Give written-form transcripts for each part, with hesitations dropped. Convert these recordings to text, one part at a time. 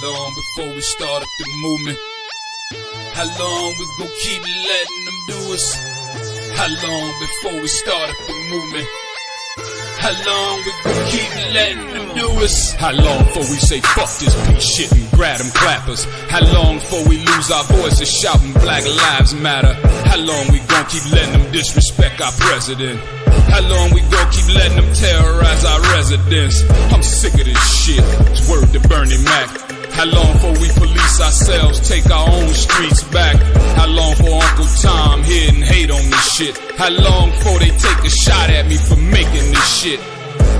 long before we start up the movement? How long we gon' keep letting them do us? How long before we start up the movement? How long we gon' keep letting them do us? How long before we say fuck this piece shit and grab them clappers? How long before we lose our voices shouting Black Lives Matter? How long we gon' keep letting them disrespect our president? How long we gon' keep letting them terrorize our residents? I'm sick of this shit, it's word to Bernie Mac. How long before we police ourselves, take our own streets back? How long for Uncle Tom here and hate on this shit? How long before they take a shot at me for making this shit?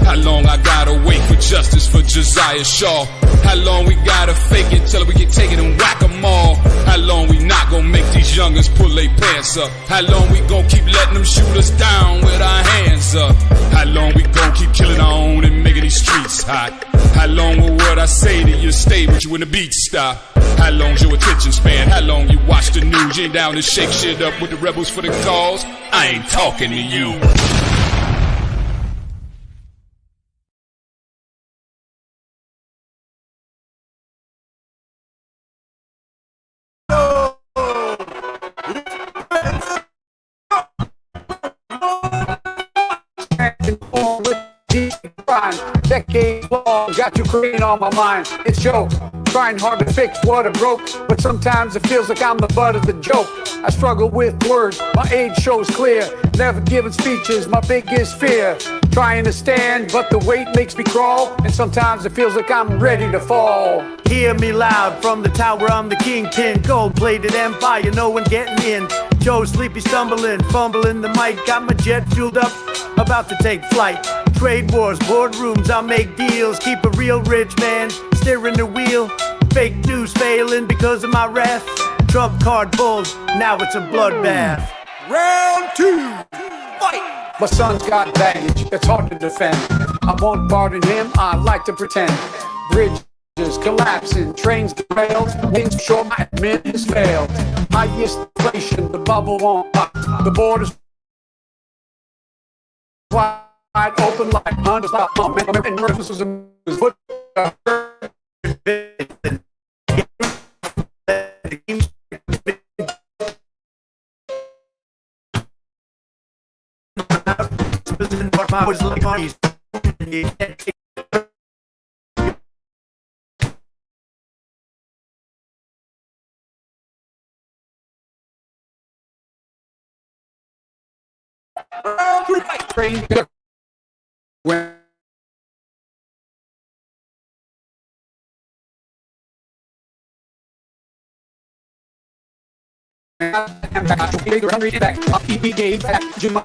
How long I gotta wait for justice for Josiah Shaw? How long we gotta fake it till we can take it and whack 'em all? How long we not gonna make these youngers pull their pants up? How long we gon' keep letting them shoot us down with our hands up? How long we gon' keep killing our own and making these streets hot? How long will what I say to you stay with you when the beat stop? How long's your attention span? How long you watch the news? You ain't down to shake shit up with the rebels for the cause? I ain't talking to you. Decades long, got Ukraine on my mind. It's joke, trying hard to fix what I broke, but sometimes it feels like I'm the butt of the joke. I struggle with words, my age shows clear. Never giving speeches, my biggest fear. Trying to stand, but the weight makes me crawl, and sometimes it feels like I'm ready to fall. Hear me loud from the tower, I'm the kingpin. Gold-plated empire, no one getting in. Joe sleepy stumbling, fumbling the mic. Got my jet fueled up, about to take flight. Trade wars, boardrooms, I'll make deals. Keep a real rich man, steering the wheel. Fake news failing because of my wrath. Trump card pulled, now it's a bloodbath. Round two, fight! My son's got baggage, it's hard to defend. I won't pardon him, I like to pretend. Bridges collapsing, trains derailed. Wings short, my admin has failed. Highest inflation, the bubble won't pop. The borders wide open like hundreds of and nervousness is foot. Train when I'm back to bigger hungry back. I'll keep me gay back. Jim,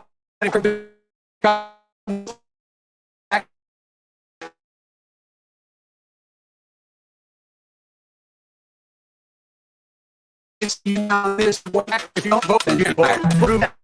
this whack. If you don't vote, then you're black.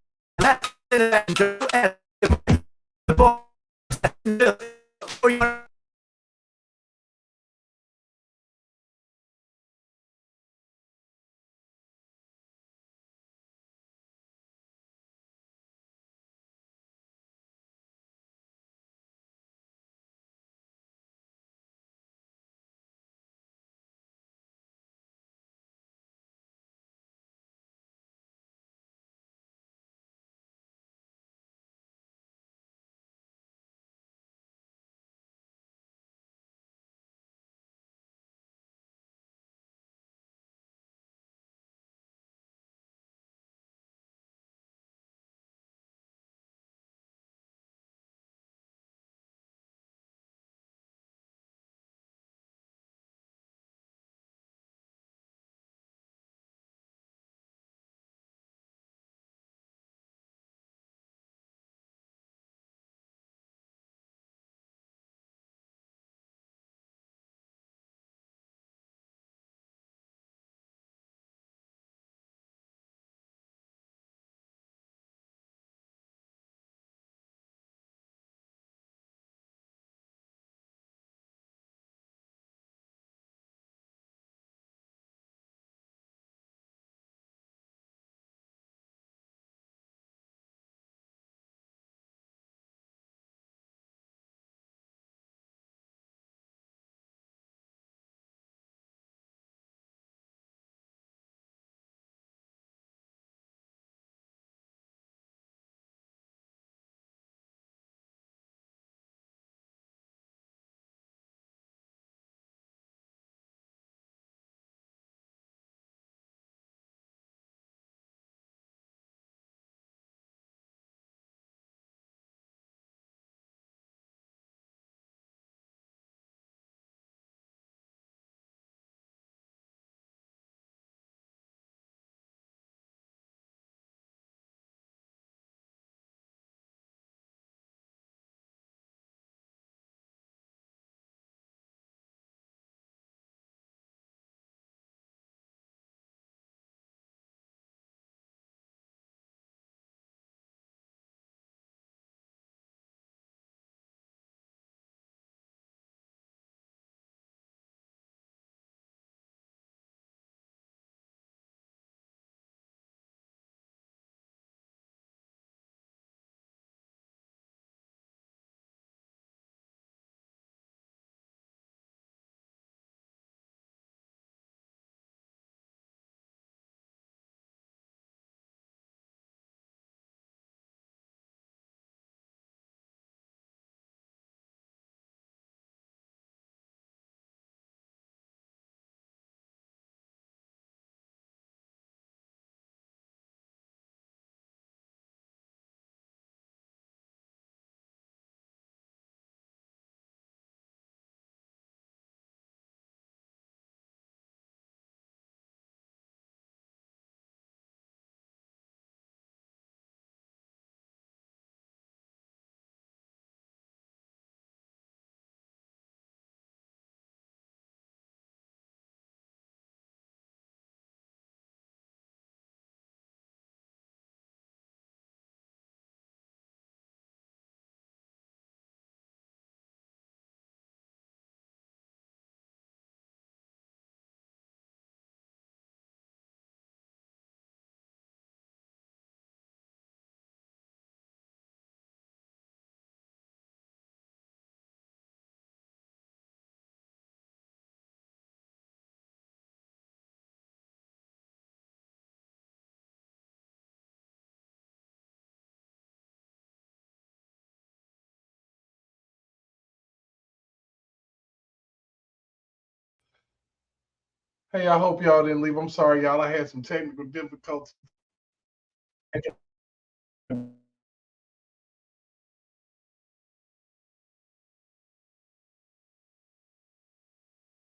Hey, I hope y'all didn't leave. I'm sorry, y'all. I had some technical difficulties.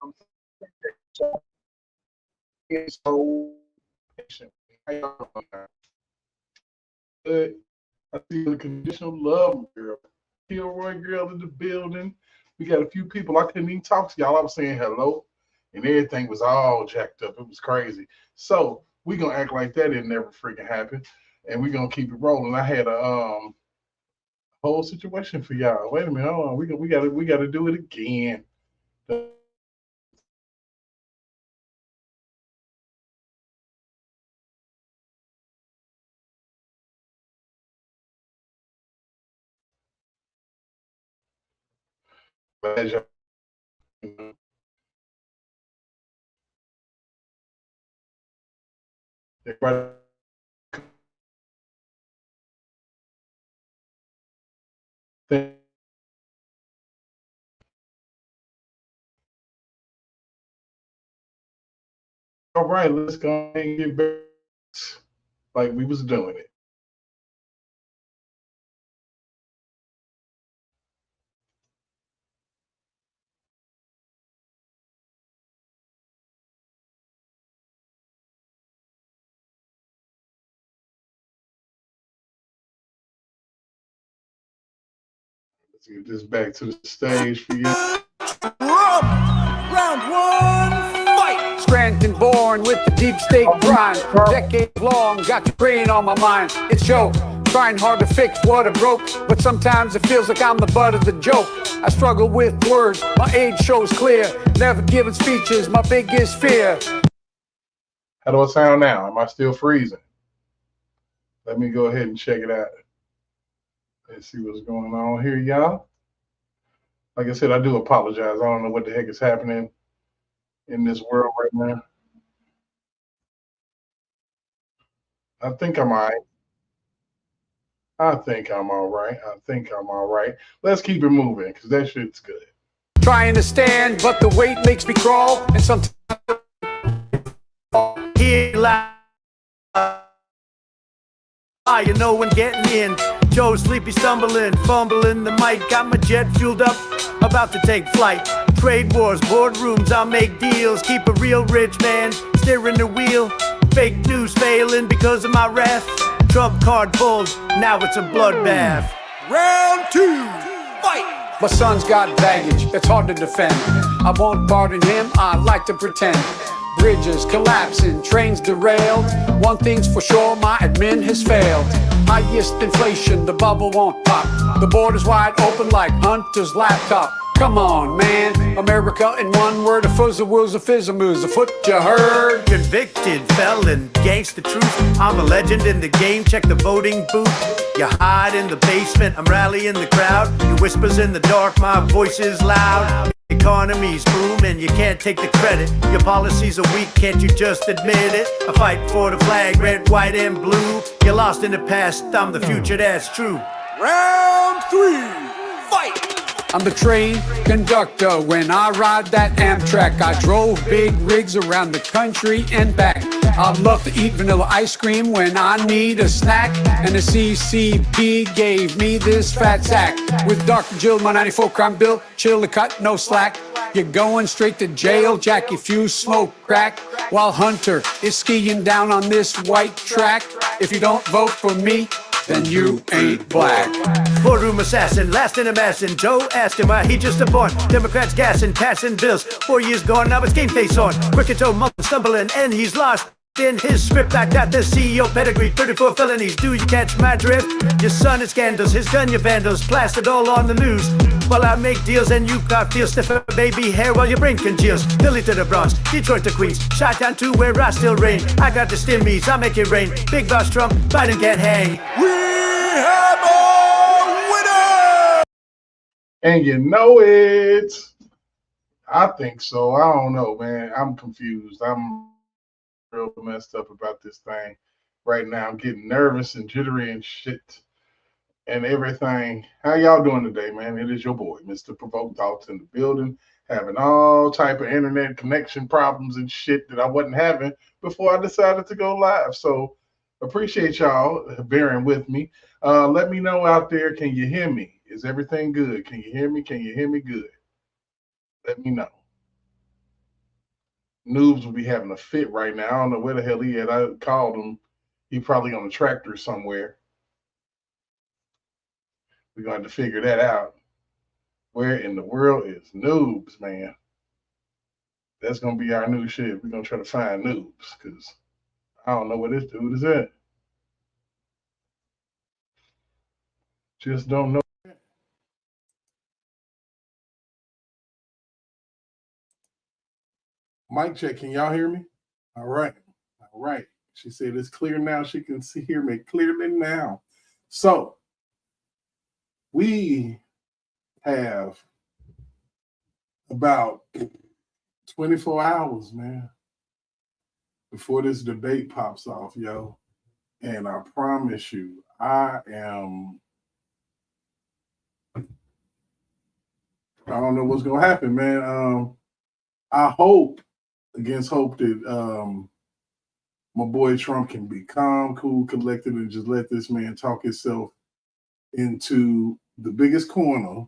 I'm so patient. How y'all doing? Good. I see the conditional love girl. Kilroy girl in the building. We got a few people. I couldn't even talk to y'all. I was saying hello, and everything was all jacked up. It was crazy. So we gonna act like that didn't never freaking happen, and we gonna keep it rolling. I had a whole situation for y'all. Wait a minute, hold on. We gotta do it again. Everybody, all right, let's go and get back like we was doing it. Let's get this back to the stage for you. Round one, fight! Scranton born with the deep state grind. Decade long, got your brain on my mind. It's Joe, trying hard to fix what I broke, but sometimes it feels like I'm the butt of the joke. I struggle with words, my age shows clear. Never giving speeches, my biggest fear. How do I sound now? Am I still freezing? Let me go ahead and check it out. Let's see what's going on here, y'all. Like I said, I do apologize. I don't know what the heck is happening in this world right now. I think I'm all right. I think I'm all right. I think I'm all right. Let's keep it moving because that shit's good. Trying to stand, but the weight makes me crawl, and sometimes you know when getting in. Joe sleepy stumbling, fumbling the mic. Got my jet fueled up, about to take flight. Trade wars, boardrooms, I'll make deals. Keep a real rich man, steering the wheel. Fake news failing because of my wrath. Trump card pulled, now it's a bloodbath. round two, fight! My son's got baggage that's hard to defend. I won't pardon him, I like to pretend. Bridges collapsing, trains derailed. One thing's for sure, my admin has failed. Highest inflation, the bubble won't pop. The border's wide open like Hunter's laptop. Come on, man, America in one word, a fuzz, a wooz, a fizz, a moose, a foot you heard. Convicted felon, gangsta truth. I'm a legend in the game, check the voting booth. You hide in the basement, I'm rallying the crowd. You whispers in the dark, my voice is loud. Economy's booming, you can't take the credit. Your policies are weak, can't you just admit it? I fight for the flag, red, white, and blue. You're lost in the past, I'm the future, that's true. Round three, fight! I'm the train conductor. When I ride that Amtrak, I drove big rigs around the country and back. I love to eat vanilla ice cream when I need a snack. And the CCP gave me this fat sack. With Dr. Jill, my 94 crime bill, chill the cut, no slack. You're going straight to jail, Jack, if you smoke crack. While Hunter is skiing down on this white track. If you don't vote for me, then you ain't black. Boardroom assassin, last in amassing. Joe asked him why he just a born. Democrats gassing, passing bills. 4 years gone, now it's game face on. Crooked Joe mumbling, stumbling, and he's lost in his script. I got the CEO pedigree, 34 felonies. Do you catch my drift? Your son is scandals, his gun, your vandals, plastered all on the news. While I make deals and you got feel stiffer baby hair while your brain congeals. Philly to the Bronx, Detroit to Queens, shot down to where I still reign. I got the stimmies, I make it rain. Big boss Trump, Biden can't hang. We have a winner! And you know it. I think so. I don't know, man. I'm confused. I'm real messed up about this thing right now. I'm getting nervous and jittery and shit and everything. How y'all doing today, man? It is your boy, Mr. Provoked Thoughts in the building. having all type of internet connection problems and shit that I wasn't having before I decided to go live. So appreciate y'all bearing with me. Let me know out there, can you hear me? Is everything good? Can you hear me? Can you hear me good? Let me know. Noobs will be having a fit right now. I don't know where the hell he at. I called him. He probably on a tractor somewhere. We're going to have to figure that out. Where in the world is Noobs, man? That's going to be our new shit. We're going to try to find Noobs because I don't know where this dude is at. Just don't know. Mic check. Can y'all hear me? All right. All right. She said it's clear now. She can hear me clearly now. So we have about 24 hours, man, before this debate pops off, yo. And I promise you, I don't know what's gonna happen, man. I hope, against hope, that my boy Trump can be calm, cool, collected, and just let this man talk himself into the biggest corner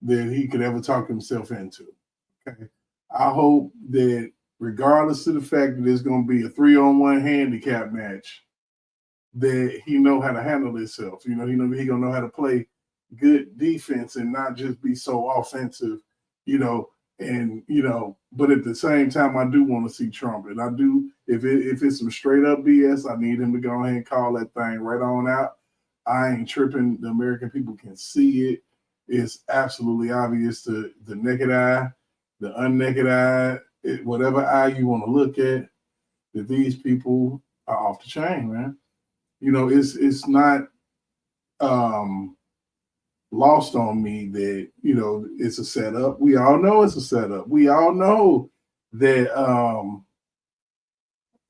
that he could ever talk himself into. Okay. I hope that regardless of the fact that it's going to be a 3-on-1 handicap match, that he know how to handle himself. You know, he gonna know how to play good defense and not just be so offensive, you know. And you know, but at the same time, I do want to see Trump, and I do. If it's some straight up BS, I need him to go ahead and call that thing right on out. I ain't tripping. The American people can see it. It's absolutely obvious to the naked eye, the unnaked eye, whatever eye you want to look at, that these people are off the chain, man. You know, it's not lost on me that, you know, it's a setup. We all know it's a setup. We all know that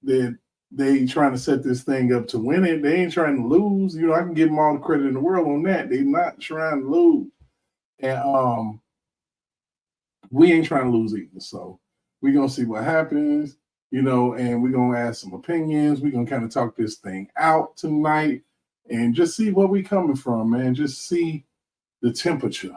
that they trying to set this thing up to win it. They ain't trying to lose. You know, I can give them all the credit in the world on that. They're not trying to lose. And we ain't trying to lose either. So we're gonna see what happens, you know, and we're gonna ask some opinions. We're gonna kind of talk this thing out tonight and just see where we coming from, man. Just see the temperature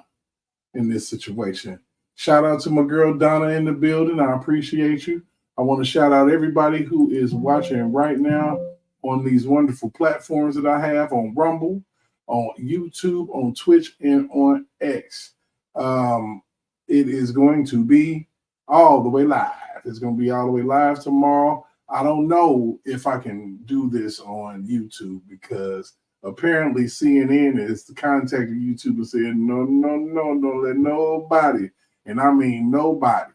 in this situation. Shout out to my girl Donna in the building. I appreciate you. I want to shout out everybody who is watching right now on these wonderful platforms that I have on Rumble, on YouTube, on Twitch, and on X. It is going to be all the way live. It's going to be all the way live tomorrow. I don't know if I can do this on YouTube because apparently CNN is contacted YouTube and said, no, don't let nobody, and I mean nobody,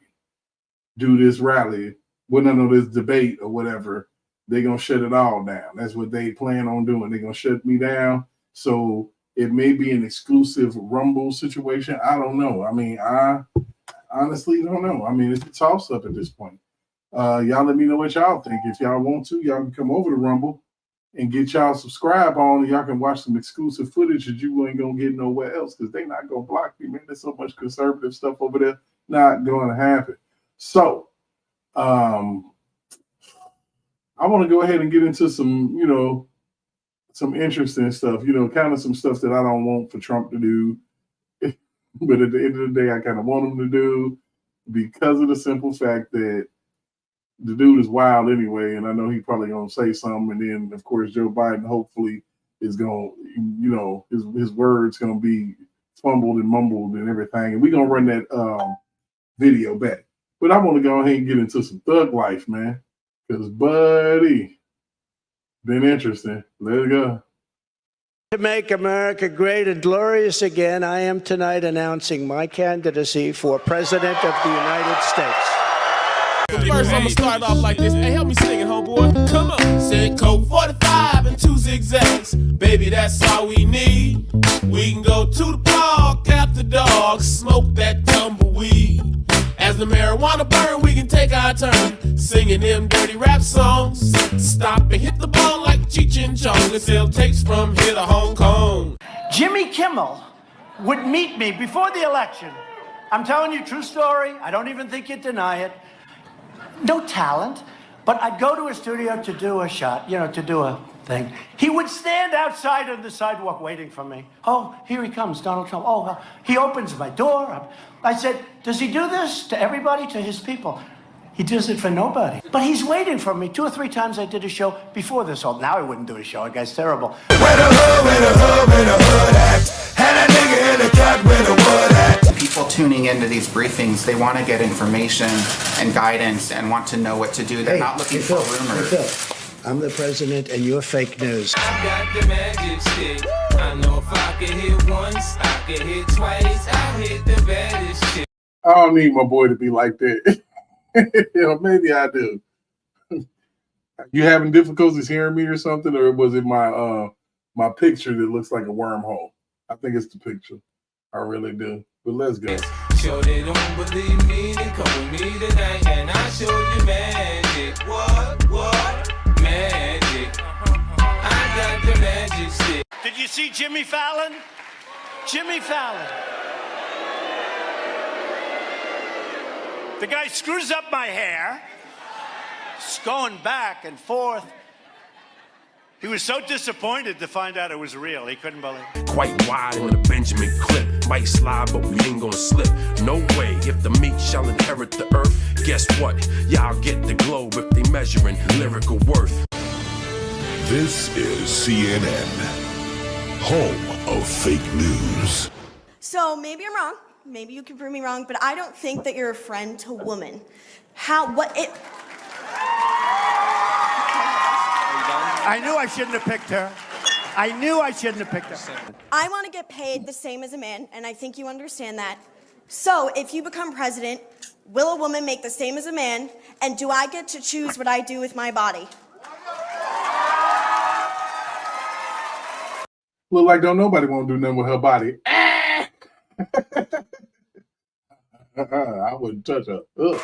do this rally. Well, no, this debate or whatever. They're going to shut it all down. That's what they plan on doing. They're going to shut me down. So it may be an exclusive Rumble situation. I don't know. I mean, I honestly don't know. I mean, it's a toss-up at this point. Y'all let me know what y'all think. If y'all want to, y'all can come over to Rumble and get y'all subscribe on, and y'all can watch some exclusive footage that you ain't going to get nowhere else because they not going to block you, man. There's so much conservative stuff over there. Not going to happen. So, I want to go ahead and get into some, you know, some interesting stuff, you know, kind of some stuff that I don't want for Trump to do. But at the end of the day, I kind of want him to do because of the simple fact that the dude is wild anyway. And I know he's probably going to say something. And then, of course, Joe Biden hopefully is going to, you know, his words going to be fumbled and mumbled and everything. And we're going to run that video back. But I want to go ahead and get into some thug life, man. Because, buddy, been interesting. Let's go. To make America great and glorious again, I am tonight announcing my candidacy for President of the United States. First, I'm gonna start off like this. Hey, help me sing it, homeboy. Come on. Said Coke 45 and 2 zigzags. Baby, that's all we need. We can go to the park after dark, smoke that tumbleweed. As the marijuana burn, we can take our turn singing them dirty rap songs. Stop and hit the ball like Cheech and Chong and sell tapes from here to Hong Kong. Jimmy Kimmel would meet me before the election I'm telling you, true story. I don't even think you'd deny it. No talent, but I'd go to a studio to do a shot, to do a thing. He would stand outside on the sidewalk waiting for me. Oh, here he comes, Donald Trump. Oh, well, he opens my door. I said, does he do this to everybody, to his people? He does it for nobody. But he's waiting for me. 2 or 3 times I did a show before this. Now I wouldn't do a show. That guy's terrible. Where the hood at? Had a nigga in the cut where the wood at? People tuning into these briefings, they want to get information and guidance and want to know what to do. They're not looking for rumors. I'm the president and you're fake news. I got the magic stick. I know if I could hit once, I could hit twice. I hit the baddest shit. I don't need my boy to be like that. Maybe I do. You having difficulties hearing me or something, or was it my picture that looks like a wormhole? I think it's the picture. I really do. But let's go. Sure they don't believe me, then come with me tonight and I'll show you magic. What? Magic. I got the magic stick. Did you see Jimmy Fallon? Jimmy Fallon. The guy screws up my hair. It's going back and forth. He was so disappointed to find out it was real. He couldn't believe it. Quite wide on the Benjamin clip. Might slide, but we ain't gonna slip. No way, if the meek shall inherit the earth. Guess what? Y'all get the globe if they measuring lyrical worth. This is CNN, home of fake news. So maybe I'm wrong. Maybe you can prove me wrong, but I don't think that you're a friend to women. I knew I shouldn't have picked her. I knew I shouldn't have picked her. I want to get paid the same as a man, and I think you understand that. So if you become president, will a woman make the same as a man, and do I get to choose what I do with my body? Look like don't nobody want to do nothing with her body. I wouldn't touch her. Ugh.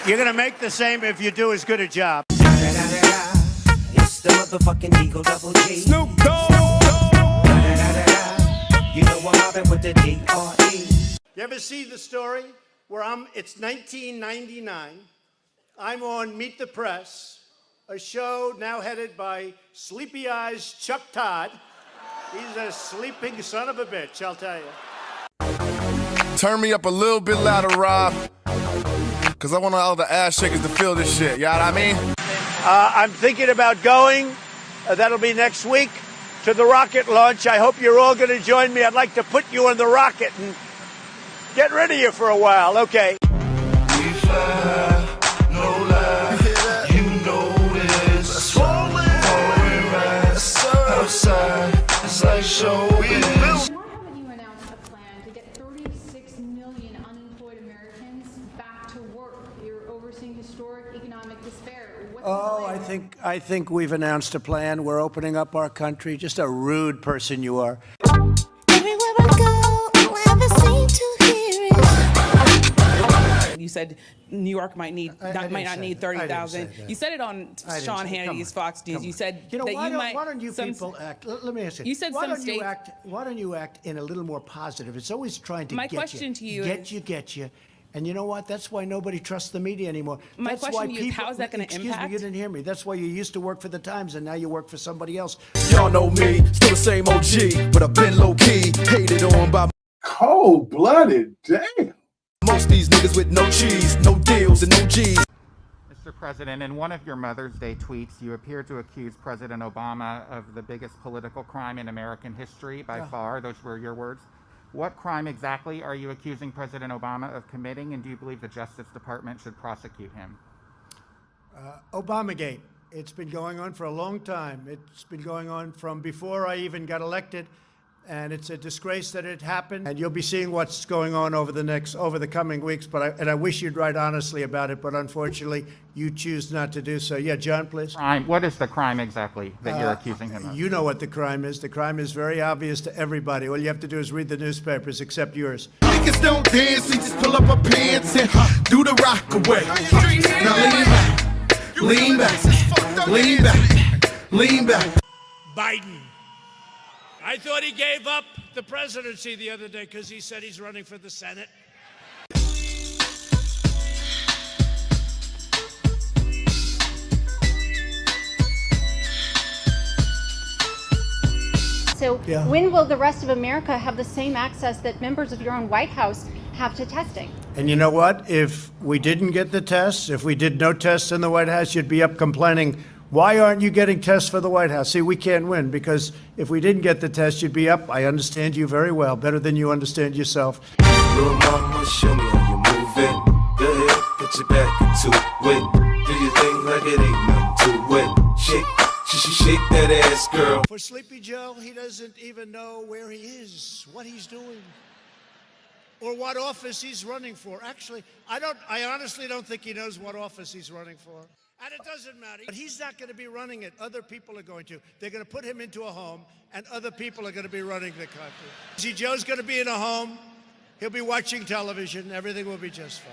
You're going to make the same if you do as good a job. It's the motherfucking Eagle Double G. Snoop Dogg. You know I'm mobbing with the D.R.E. You ever see the story where it's 1999. I'm on Meet the Press, a show now headed by Sleepy Eyes Chuck Todd. He's a sleeping son of a bitch, I'll tell you. Turn me up a little bit louder, Rob. Because I want all the ass shakers to feel this shit. You know what I mean? I'm thinking about going. That'll be next week to the rocket launch. I hope you're all going to join me. I'd like to put you on the rocket and get rid of you for a while. Okay. We fly, no lie. You know this. Rolling right outside. It's like showbiz. Why haven't you announced a plan to get 36 million unemployed Americans back to work? You're overseeing historic economic despair. What's the plan? I think we've announced a plan. We're opening up our country. Just a rude person you are. Everywhere I go, I never seem to hear it. You said New York might not need 30,000. You said it on Sean Hannity's Fox News. You said that why don't you people act? Let me ask you. You said why some don't states. why don't you act in a little more positive? It's always trying to My get question you. to you Get you. And you know what? That's why nobody trusts the media anymore. My That's question why to you is, how is that going to Excuse impact? me, you didn't hear me. That's why you used to work for the Times and now you work for somebody else. Y'all know me, still the same OG, but I've been low key, hated on by Cold-blooded, damn. most these niggas with no cheese, no deals, and no G's. Mr. President, in one of your Mother's Day tweets, you appear to accuse President Obama of the biggest political crime in American history by far. Those were your words. What crime exactly are you accusing President Obama of committing, and do you believe the Justice Department should prosecute him? Obamagate. It's been going on for a long time. It's been going on from before I even got elected, and it's a disgrace that it happened. And you'll be seeing what's going on over the coming weeks. But I wish you'd write honestly about it, but unfortunately, you choose not to do so. Yeah, John, please. Crime. What is the crime exactly that you're accusing him of? You know what the crime is. The crime is very obvious to everybody. All you have to do is read the newspapers, except yours. Niggas don't dance, we just pull up our pants and do the rock away. Now lean back, lean back, lean back, lean back. Biden. I thought he gave up the presidency the other day because he said he's running for the Senate. So when will the rest of America have the same access that members of your own White House have to testing? And you know what? If we didn't get the tests, if we did no tests in the White House, you'd be up complaining, why aren't you getting tests for the White House? See, we can't win because if we didn't get the test, you'd be up. I understand you very well, better than you understand yourself. Little mama, show me how you move it. Go ahead, put your back into it. Do your thing like it ain't nothing to it. Shake, shake that ass, girl. For Sleepy Joe, he doesn't even know where he is, what he's doing, or what office he's running for. Actually, I honestly don't think he knows what office he's running for. And it doesn't matter. But he's not going to be running it. Other people are going to. They're going to put him into a home, and other people are going to be running the country. See, Joe's going to be in a home. He'll be watching television. Everything will be just fine.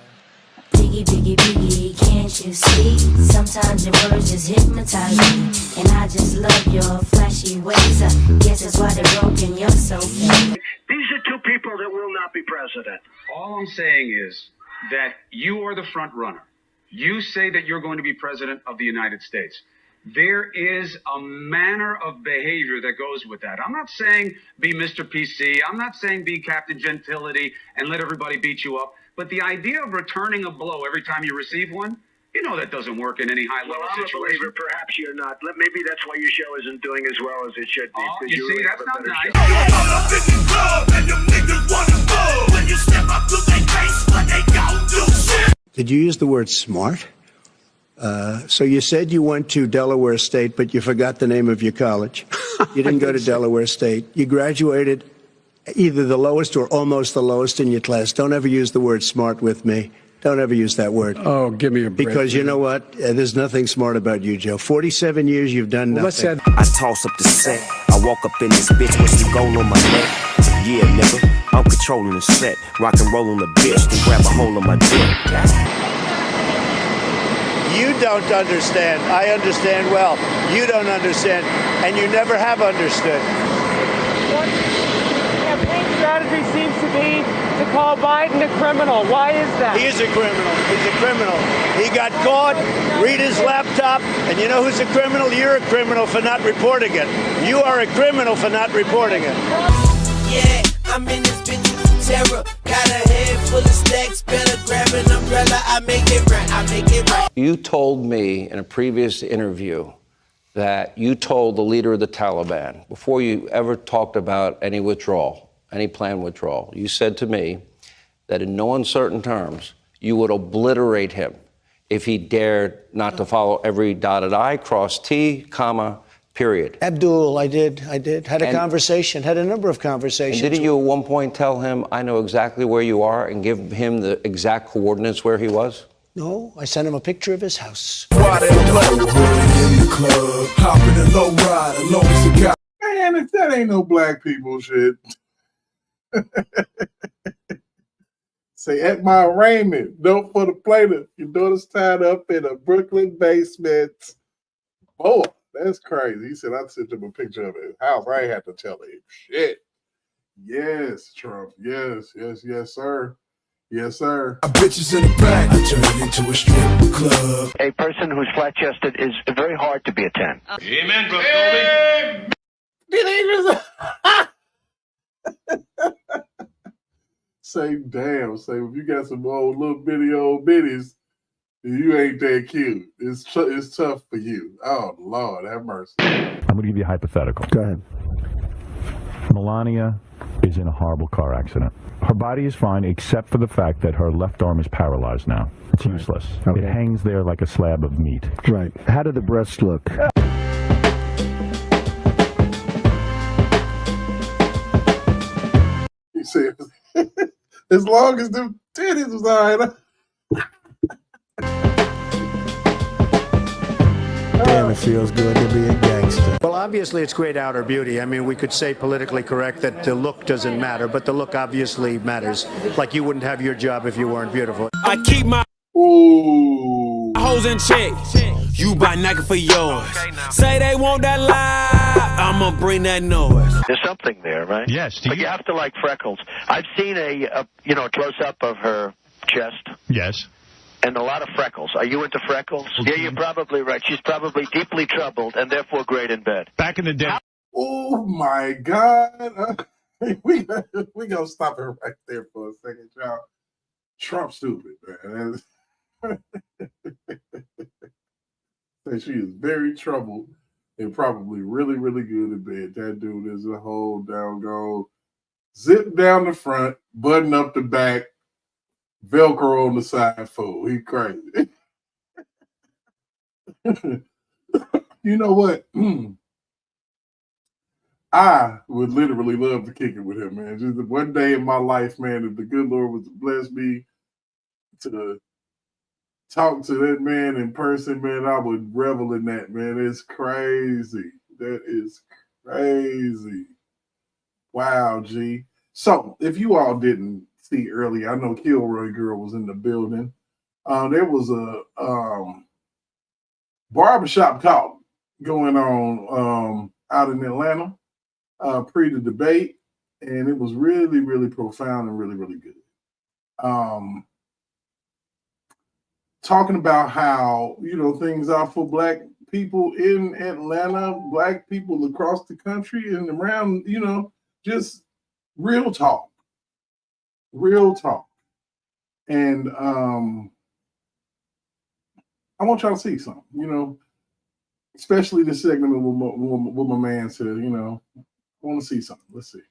Biggie, biggie, biggie, can't you see? Sometimes your words just hypnotize me. And I just love your flashy ways. I guess that's why they're broken, you're so fake. These are two people that will not be president. All I'm saying is that you are the front runner. You say that you're going to be president of the United States. There is a manner of behavior that goes with that. I'm not saying be Mr. PC. I'm not saying be Captain Gentility and let everybody beat you up. But the idea of returning a blow every time you receive one, you know that doesn't work in any high-level situation. I'm a believer. Perhaps you're not. Maybe that's why your show isn't doing as well as it should be. Oh, you see, that's not nice. Did you use the word smart? So you said you went to Delaware State, but you forgot the name of your college. You didn't go to Delaware State. You graduated either the lowest or almost the lowest in your class. Don't ever use the word smart with me. Don't ever use that word. Oh, give me a break. Because you know what? There's nothing smart about you, Joe. 47 years, you've done nothing. I toss up the set. I walk up in this bitch with some gold on my neck. Yeah, nigga, I'm controlling the set. Rock and roll on the bitch, then grab a hold of my dick. You don't understand. I understand well. You don't understand. And you never have understood. What campaign strategy seems to be to call Biden a criminal. Why is that? He is a criminal. He's a criminal. He got caught, read his laptop, and you know who's a criminal? You're a criminal for not reporting it. You are a criminal for not reporting it. Yeah, I'm in this bitch with terror. Got a head full of stacks, better grab an umbrella. I make it right, I make it right. You told me in a previous interview that you told the leader of the Taliban, before you ever talked about any withdrawal, any planned withdrawal, you said to me that in no uncertain terms, you would obliterate him if he dared not to follow every dotted I, cross T, comma, period. Abdul, I did. Had a conversation, had a number of conversations. And didn't you at one point tell him, I know exactly where you are, and give him the exact coordinates where he was? No, I sent him a picture of his house. Man, if that ain't no black people shit. Say, at my arraignment, note for the plaintiff, your daughter's tied up in a Brooklyn basement. Boy, that's crazy. He said, I sent him a picture of his house. I ain't have to tell him shit. Yes, Trump. Yes, sir. Yes, sir. Bitches in the back. I turn it into a strip club. A person who's flat-chested is very hard to be a 10. Amen, brother. Amen. Did he just say, damn, say, if you got some old little bitties, you ain't that cute. It's tough for you. Oh, Lord, have mercy. I'm going to give you a hypothetical. Go ahead. Melania is in a horrible car accident. Her body is fine except for the fact that her left arm is paralyzed now. It's useless. Okay. It hangs there like a slab of meat. Right. How do the breasts look? He said, as long as the titties was all right. Damn, it feels good to be a gangster. Well, obviously, it's great outer beauty. I mean, we could say politically correct that the look doesn't matter, but the look obviously matters. Like you wouldn't have your job if you weren't beautiful. I keep my hoes in check. You buy Nike for yours. Say they want that live, I'ma bring that noise. There's something there, right? Yes. But you have to like Freckles. I've seen a close up of her chest. Yes. And a lot of freckles. Are you into freckles? Okay. Yeah, you're probably right. She's probably deeply troubled and therefore great in bed. Back in the day. Oh my God. We gonna stop it right there for a second, y'all. Trump stupid, man. And she is very troubled and probably really, really good in bed. That dude is a whole doggone zip down the front, button up the back, Velcro on the side fold. He crazy. You know what? I would literally love to kick it with him, man. Just one day in my life, man, if the good Lord was to bless me to talk to that man in person, man, I would revel in that, man. It's crazy. That is crazy. Wow, G. So, if you all didn't see earlier, I know Kilroy Girl was in the building. There was a barbershop talk going on out in Atlanta pre the debate, and it was really, really profound and really, really good. Talking about how, things are for Black people in Atlanta, Black people across the country and around, just real talk. Real talk. And I want y'all to see something, especially this segment with my man said, I want to see something. Let's see.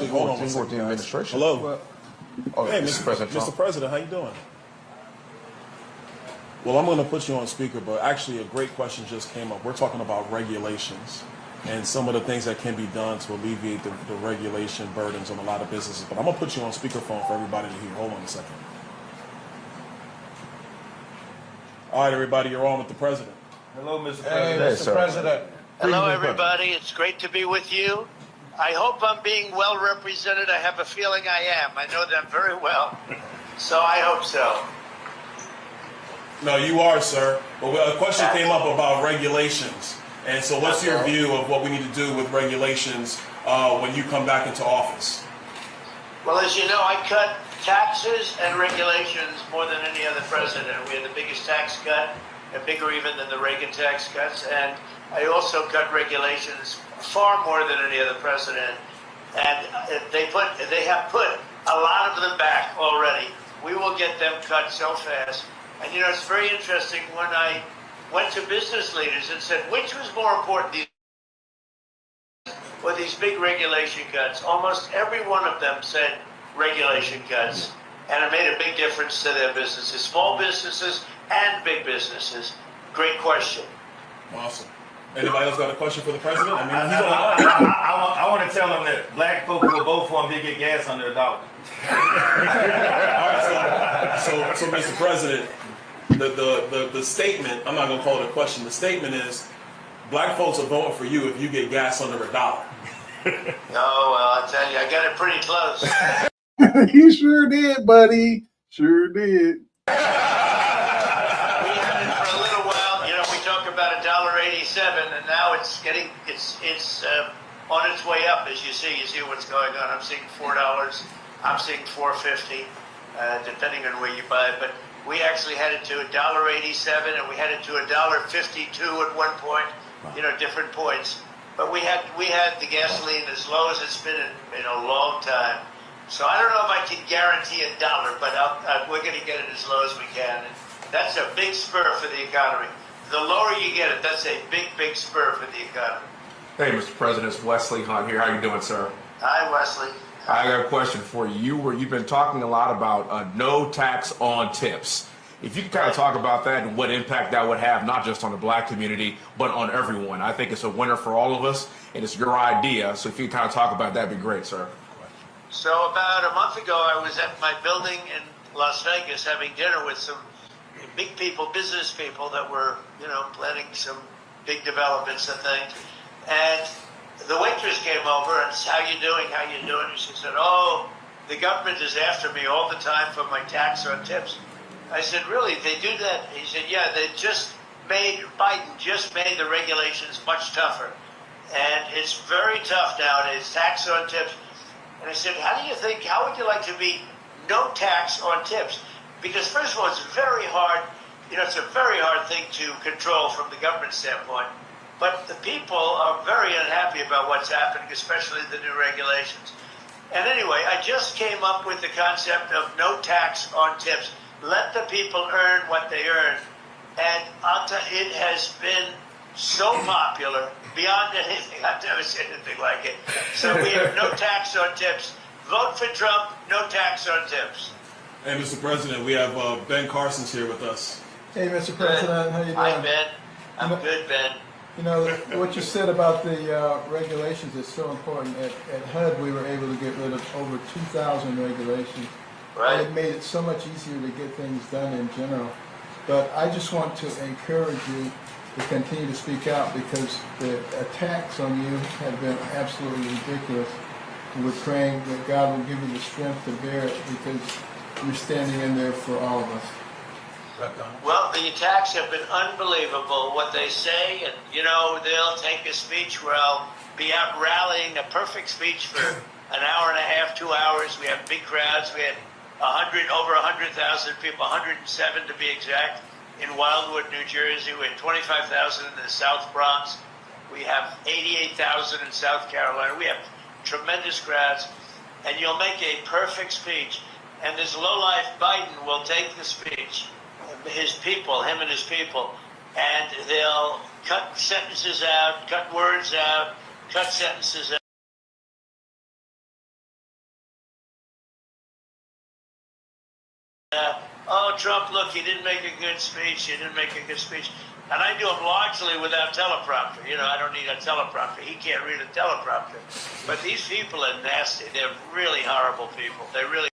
Hold on, the administration. Hello. Hey, Mr. President, how you doing? Well, I'm going to put you on speaker, but actually a great question just came up. We're talking about regulations and some of the things that can be done to alleviate the regulation burdens on a lot of businesses. But I'm going to put you on speakerphone for everybody to hear. Hold on a second. All right, everybody, you're on with the president. Hello, Mr. President. Mr. President. Hello, everybody. It's great to be with you. I hope I'm being well represented. I have a feeling I am. I know them very well. So I hope so. No, you are, sir. But a question came up about regulations. And so what's your view of what we need to do with regulations when you come back into office? Well, as you know, I cut taxes and regulations more than any other president. We had the biggest tax cut, bigger even than the Reagan tax cuts. And I also cut regulations far more than any other president. And they have put a lot of them back already. We will get them cut so fast. And it's very interesting when I went to business leaders and said, which was more important, these big regulation cuts? Almost every one of them said regulation cuts. And it made a big difference to their businesses, small businesses and big businesses. Great question. Awesome. Anybody else got a question for the president? I mean, I want to tell them that Black folks will vote for him to get gas under $1. All right, so Mr. President, the statement, I'm not going to call it a question, the statement is, Black folks are voting for you if you get gas under $1. Oh, well, I tell you, I got it pretty close. You sure did, buddy. Sure did. We had it for a little while. We talk about $1.87, and now it's on its way up. As you see what's going on. I'm seeing $4. I'm seeing $4.50, depending on where you buy it. But we actually had it to $1.87, and we had it to $1.52 at one point. Different points. But we had the gasoline as low as it's been in a long time. So I don't know if I can guarantee $1, but we're going to get it as low as we can. And that's a big spur for the economy. The lower you get it, that's a big, big spur for the economy. Hey, Mr. President, it's Wesley Hunt here. How you doing, sir? Hi, Wesley. I got a question for you. You've been talking a lot about no tax on tips. If you could kind of talk about that and what impact that would have, not just on the Black community, but on everyone. I think it's a winner for all of us, and it's your idea. So if you could kind of talk about that, that'd be great, sir. So about a month ago, I was at my building in Las Vegas having dinner with some big people, business people that were, planning some big developments and things. And the waitress came over and said, how you doing? And she said, oh, the government is after me all the time for my tax on tips. I said, really? They do that? He said, yeah, they just Biden just made the regulations much tougher. And it's very tough nowadays, tax on tips. And I said, how would you like to be no tax on tips? Because first of all, it's very hard, it's a very hard thing to control from the government standpoint. But the people are very unhappy about what's happening, especially the new regulations. And anyway, I just came up with the concept of no tax on tips. Let the people earn what they earn. And I'll tell you, it has been so popular, beyond anything. I've never seen anything like it. So we have no tax on tips. Vote for Trump, no tax on tips. Hey, Mr. President, we have Ben Carson's here with us. Hey, Mr. President, how you doing? Hi, Ben. I'm good, Ben. You know, what you said about the regulations is so important. At HUD, we were able to get rid of over 2,000 regulations. Right. And it made it so much easier to get things done in general. But I just want to encourage you to continue to speak out, because the attacks on you have been absolutely ridiculous. And we're praying that God will give you the strength to bear it, because you're standing in there for all of us. Well, the attacks have been unbelievable, what they say, and they'll take a speech where I'll be out rallying, a perfect speech for an hour and a half, 2 hours. We have big crowds. We had over 100,000 people, 107 to be exact, in Wildwood, New Jersey. We had 25,000 in the South Bronx. We have 88,000 in South Carolina. We have tremendous crowds, and you'll make a perfect speech. And this lowlife Biden will take the speech, him and his people, and they'll cut sentences out, cut words out, cut sentences out. Trump, look, he didn't make a good speech. And I do them largely without teleprompter. I don't need a teleprompter. He can't read a teleprompter. But these people are nasty. They're really horrible people. They really.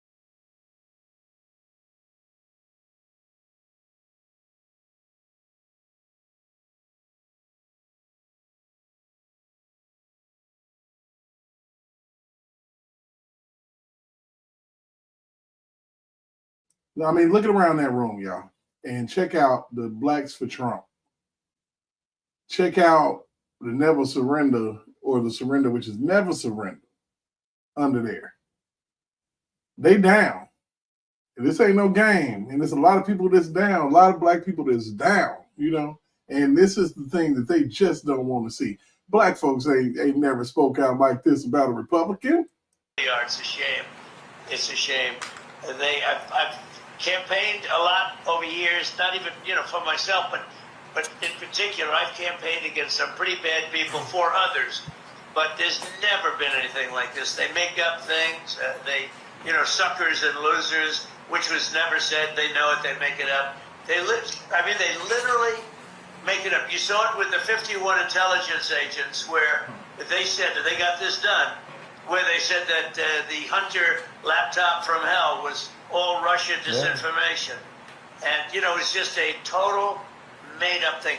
I mean, look around that room, y'all, and check out the Blacks for Trump. Check out the Never Surrender, or the Surrender, which is Never Surrender, under there. They down. And this ain't no game. And there's a lot of people that's down, a lot of black people that's down, and this is the thing that they just don't want to see. Black folks ain't never spoke out like this about a Republican. It's a shame. It's a shame. I've campaigned a lot over years, not even, for myself, but in particular, I've campaigned against some pretty bad people for others. But there's never been anything like this. They make up things. Suckers and losers, which was never said. They know it. They make it up. They literally make it up. You saw it with the 51 intelligence agents, where they said that they got this done, where they said that the Hunter laptop from hell was all Russian disinformation. And, it's just a total made-up thing.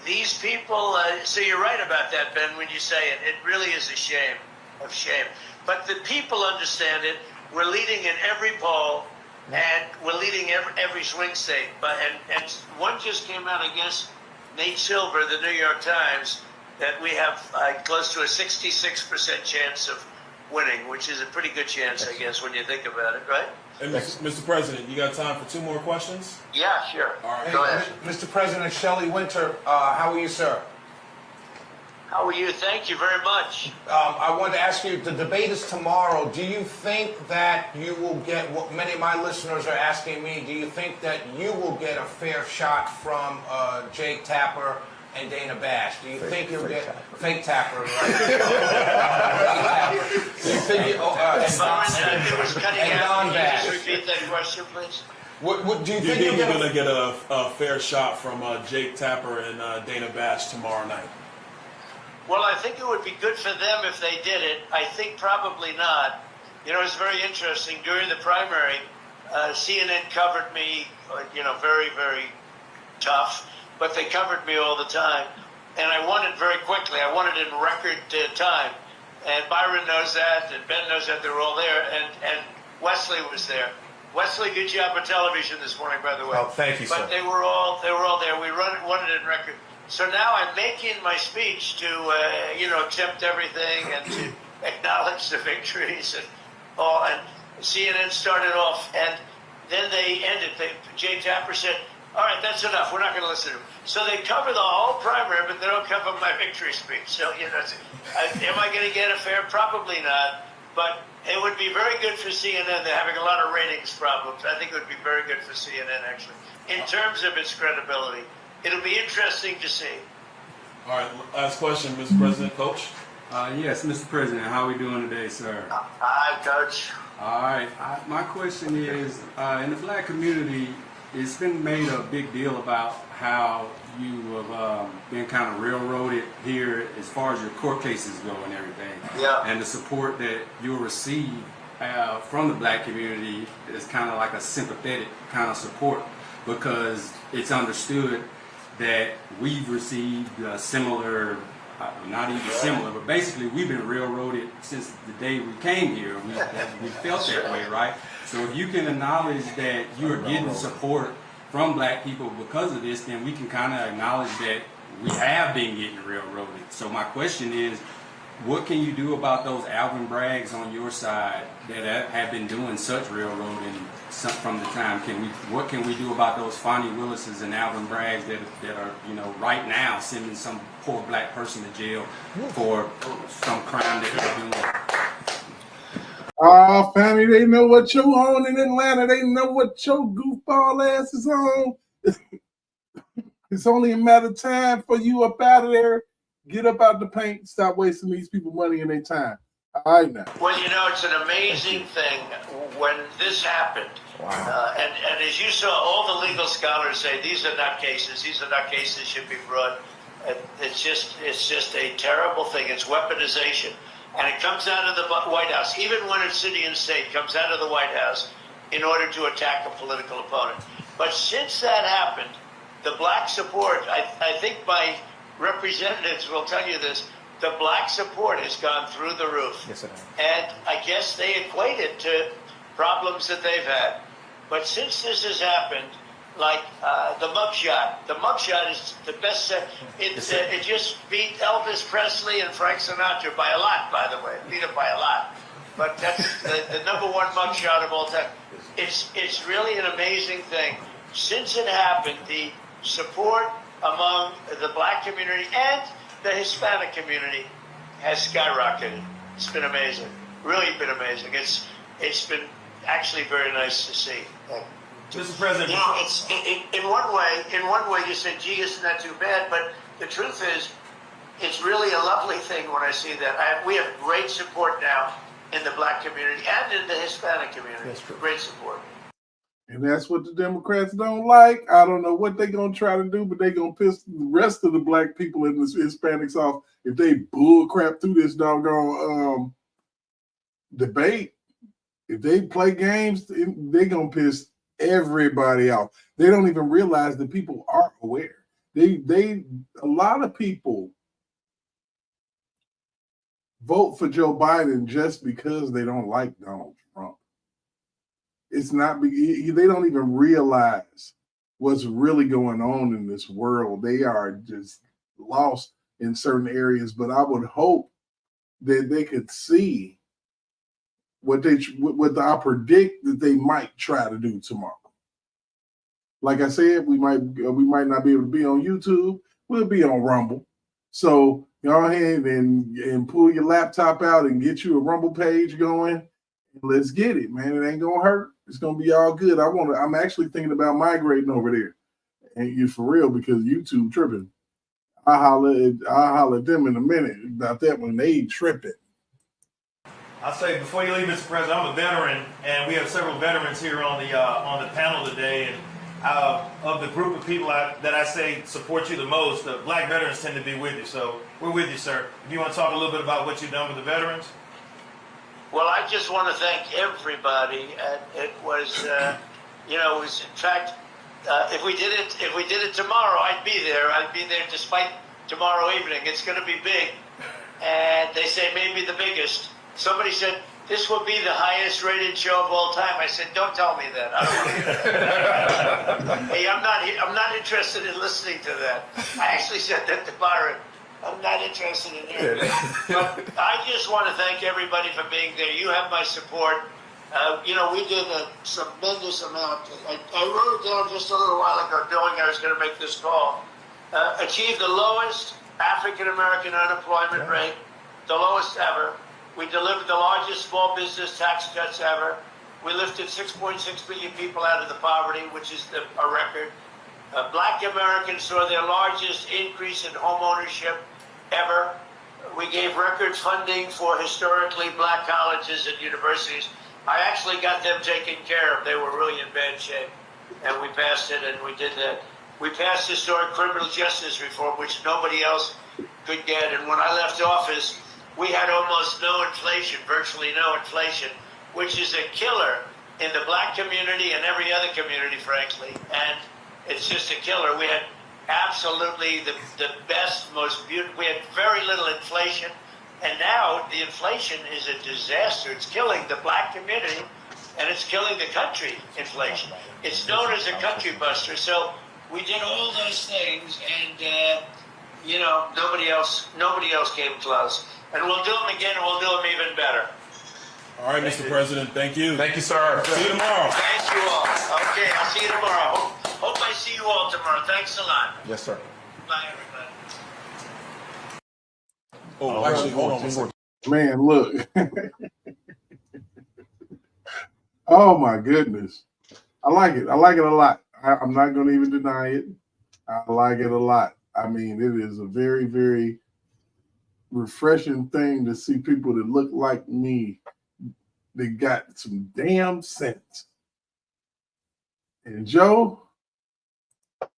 These people, so you're right about that, Ben, when you say it. It really is a shame of shame. But the people understand it. We're leading in every poll, and we're leading every swing state. And one just came out, I guess, Nate Silver, the New York Times, that we have close to a 66% chance of winning, which is a pretty good chance, I guess, when you think about it, right? And Mr. President, you got time for 2 more questions? Yeah, sure. All right. Go ahead. Mr. President, Shelley Winter, how are you, sir? How are you? Thank you very much. I wanted to ask you, the debate is tomorrow. Do you think that you will get what many of my listeners are asking me? Do you think that you will get a fair shot from Jake Tapper and Dana Bash? Do you think you'll get fake Tapper? Right? Do you think it was cutting out. Can you Bash? just repeat that question, please? Do you think you're going to get a fair shot from Jake Tapper and Dana Bash tomorrow night? Well, I think it would be good for them if they did it. I think probably not. It's very interesting. During the primary, CNN covered me, very, very tough, but they covered me all the time. And I won it very quickly. I won it in record time. And Byron knows that, and Ben knows that. They're all there, and Wesley was there. Wesley, good job on television this morning, by the way. Oh, thank you, But sir. they were all there. We won it in record. So now I'm making my speech to, accept everything and to acknowledge the victories and all. And CNN started off, and then they ended. Jay Tapper said, "All right, that's enough. We're not going to listen to him." So they cover the whole primary, but they don't cover my victory speech. So, am I going to get a fair? Probably not. But it would be very good for CNN. They're having a lot of ratings problems. I think it would be very good for CNN, actually, in terms of its credibility. It'll be interesting to see. All right, last question, Mr. President, Coach. Yes, Mr. President, how are we doing today, sir? Hi, Coach. All right, my question is, in the black community, it's been made a big deal about how you have been kind of railroaded here as far as your court cases go and everything. Yeah. And the support that you'll receive from the black community is kind of like a sympathetic kind of support, because it's understood that we've received similar, not even similar, but basically we've been railroaded since the day we came here. We felt that way, right? So if you can acknowledge that you are getting support from black people because of this, then we can kind of acknowledge that we have been getting railroaded. So my question is, what can you do about those Alvin Braggs on your side that have been doing such railroading from the time? What can we do about those Fonnie Willises and Alvin Braggs that are right now sending some poor black person to jail for some crime that they're doing? Oh, family, they know what you're on in Atlanta. They know what your goofball ass is on. It's only a matter of time for you up out of there. Get up out the paint. Stop wasting these people money and their time. All right now. Well, it's an amazing thing when this happened. Wow. And as you saw, all the legal scholars say these are not cases. These are not cases that should be brought. It's just a terrible thing. It's weaponization. And it comes out of the White House, even when it's city and state, comes out of the White House in order to attack a political opponent. But since that happened, the black support, I think my representatives will tell you this, the black support has gone through the roof. Yes, it has. And I guess they equate it to problems that they've had. But since this has happened, like the mugshot is the best. It just beat Elvis Presley and Frank Sinatra by a lot, by the way. Beat it by a lot. But that's the number one mugshot of all time. It's really an amazing thing. Since it happened, the support among the black community and the Hispanic community has skyrocketed. It's been amazing. Really been amazing. It's been actually very nice to see. Mr. President, it's in one way you say, gee, isn't that too bad? But the truth is, it's really a lovely thing when I see that. We have great support now in the black community and in the Hispanic community. That's true. Great support. And that's what the Democrats don't like. I don't know what they're going to try to do, but they're going to piss the rest of the black people and the Hispanics off if they bull crap through this doggone debate. If they play games, they're going to piss everybody off. They don't even realize that people are aware. A lot of people vote for Joe Biden just because they don't like Donald Trump. It's not, they don't even realize what's really going on in this world. They are just lost in certain areas, but I would hope that they could see what I predict that they might try to do tomorrow. Like I said, we might not be able to be on YouTube. We'll be on Rumble. So go ahead and pull your laptop out and get you a Rumble page going. Let's get it, man. It ain't gonna hurt. It's gonna be all good. I'm actually thinking about migrating over there. And you for real, because YouTube tripping. I'll holler at them in a minute about that when they tripping. I'll say before you leave, Mr. President, I'm a veteran, and we have several veterans here on the panel today. And of the group of people that I say support you the most, the black veterans tend to be with you. So we're with you, sir. If you want to talk a little bit about what you've done with the veterans. Well, I just want to thank everybody. It was, in fact, if we did it tomorrow, I'd be there. I'd be there despite tomorrow evening. It's going to be big, and they say maybe the biggest. Somebody said, this will be the highest rated show of all time. I said, don't tell me that. I don't want to hear that. Hey, I'm not interested in listening to that. I actually said that to Byron. I'm not interested in hearing it. But I just want to thank everybody for being there. You have my support. We did a tremendous amount. I wrote it down just a little while ago, knowing I was going to make this call. Achieved the lowest African-American unemployment rate, the lowest ever. We delivered the largest small business tax cuts ever. We lifted 6.6 million people out of the poverty, which is a record. Black Americans saw their largest increase in home ownership ever. We gave record funding for historically black colleges and universities. I actually got them taken care of. They were really in bad shape. And we passed it, and we did that. We passed historic criminal justice reform, which nobody else could get. And when I left office, we had almost no inflation, virtually no inflation, which is a killer in the black community and every other community, frankly. And it's just a killer. We had absolutely the best, most beautiful. We had very little inflation. And now the inflation is a disaster. It's killing the black community, and it's killing the country, inflation. It's known as a country buster. So we did all those things, and nobody else came close. And we'll do them again, and we'll do them even better. All right, Mr. President, thank you. Thank you, sir. See you tomorrow. Thank you all. Okay, I'll see you tomorrow. Hope I see you all tomorrow. Thanks a lot. Yes, sir. Bye, everybody. Oh, actually, hold on one second. Man, look. Oh my goodness. I like it. I like it a lot. I'm not going to even deny it. I like it a lot. I mean, it is a very, very refreshing thing to see people that look like me. They got some damn sense. And Joe,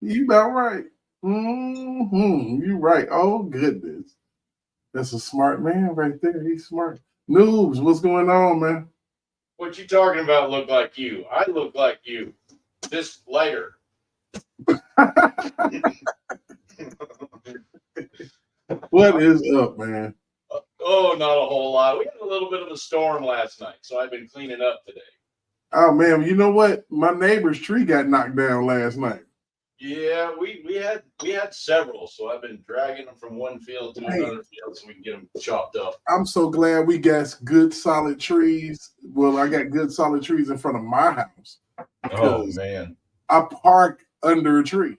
you about right. You right. Oh goodness. That's a smart man right there. He's smart. Noobs, what's going on, man? What you talking about look like you? I look like you. Just lighter. What is up, man? Oh, not a whole lot. We had a little bit of a storm last night, so I've been cleaning up today. Oh man, you know what? My neighbor's tree got knocked down last night. Yeah, we had several, so I've been dragging them from one field to another field so we can get them chopped up. I'm so glad we got good solid trees. Well, I got good solid trees in front of my house. Oh man, I park under a tree.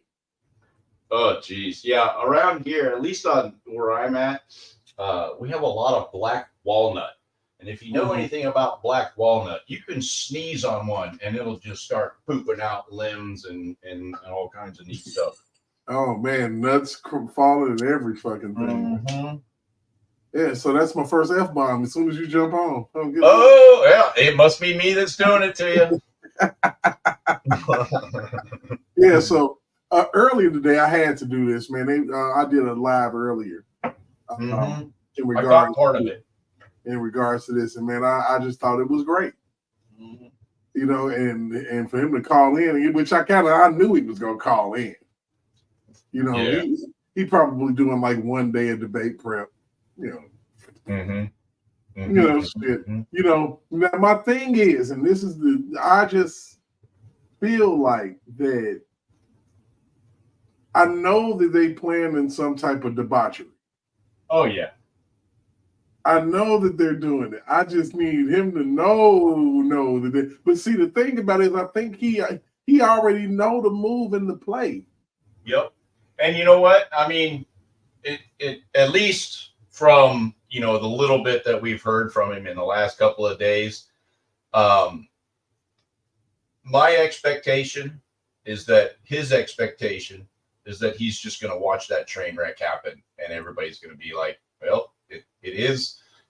Oh geez, yeah. Around here, at least on where I'm at, we have a lot of black walnut. And if you know anything about black walnut, you can sneeze on one and it'll just start pooping out limbs and all kinds of neat stuff. Oh man, nuts falling and every fucking thing. Yeah, so that's my first F-bomb as soon as you jump on. Oh, yeah, it must be me that's doing it to you. Yeah, so earlier today I had to do this, man. I did a live earlier. In regards, I got part of it. In regards to this, and man, I just thought it was great. You know, and for him to call in, which I knew he was gonna call in. You know, he probably doing like one day of debate prep. You know, you know, shit. You know, now my thing is, and this is I just feel like that. I know that they plan in some type of debauchery. Oh yeah. I know that they're doing it. I just need him to know that. But see, the thing about it is, I think he already know the move and the play. Yep. And you know what? I mean, it at least from the little bit that we've heard from him in the last couple of days, my expectation is that his expectation is that he's just going to watch that train wreck happen, and everybody's going to be like, well. It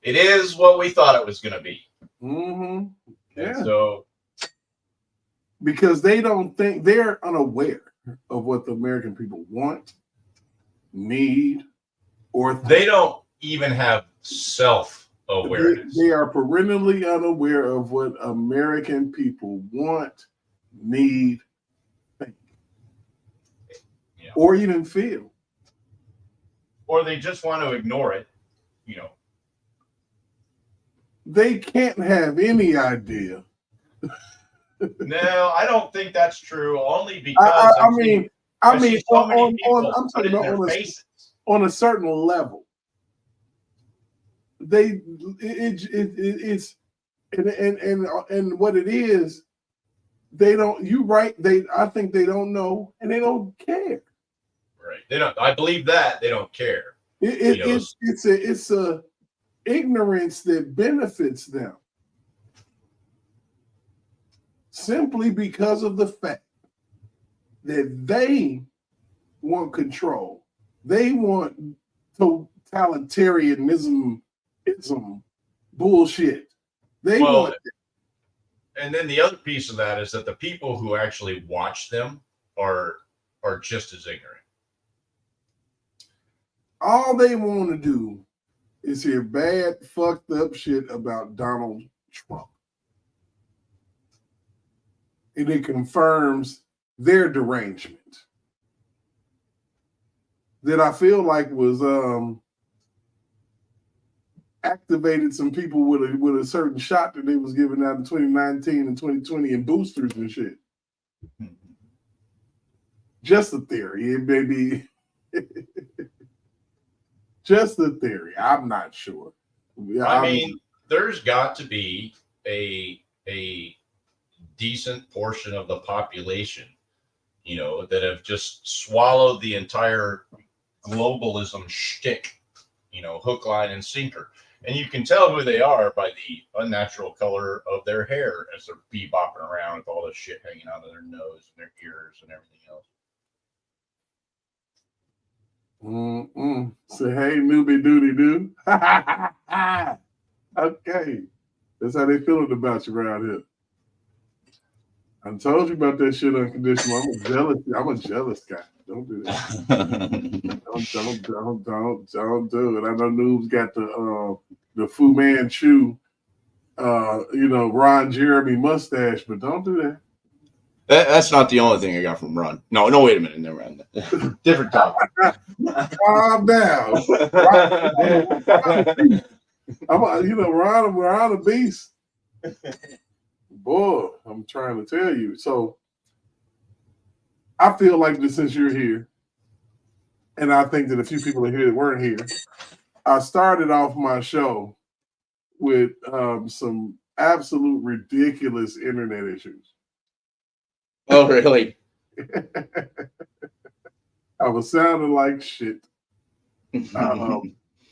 is what we thought it was going to be. Yeah. And so, because they don't think, they're unaware of what the American people want, need, or they don't even have self-awareness. They are perennially unaware of what American people want, need, think, or even feel. Or they just want to ignore it. they can't have any idea. No, I don't think that's true. Only because I mean, so many people I'm put talking it in about their faces. on a certain level. It's and what it is, they don't. You right? I think they don't know and they don't care. Right. They don't. I believe that they don't care. It's a ignorance that benefits them simply because of the fact that they want control. They want totalitarianism bullshit. They want it. And then the other piece of that is that the people who actually watch them are just as ignorant. All they want to do is hear bad, fucked up shit about Donald Trump. And it confirms their derangement that I feel like was activated some people with a certain shot that they was giving out in 2019 and 2020 and boosters and shit. Just a theory. It may be just a theory. I'm not sure. I mean, there's got to be a decent portion of the population, that have just swallowed the entire globalism shtick, hook, line, and sinker. And you can tell who they are by the unnatural color of their hair as they're bebopping around with all this shit hanging out of their nose and their ears and everything else. Say, hey, newbie doody doo. Okay. That's how they feeling about you around here. I told you about that shit unconditional. I'm a jealous guy. Don't do that. don't do it. I know Noob's got the Fu Manchu Ron Jeremy mustache, but don't do that. That's not the only thing I got from Ron. No, wait a minute. Never mind. Different topic. Calm down. Ron a beast. Boy, I'm trying to tell you. So I feel like that since you're here, and I think that a few people are here that weren't here, I started off my show with some absolute ridiculous internet issues. Oh, really? I was sounding like shit.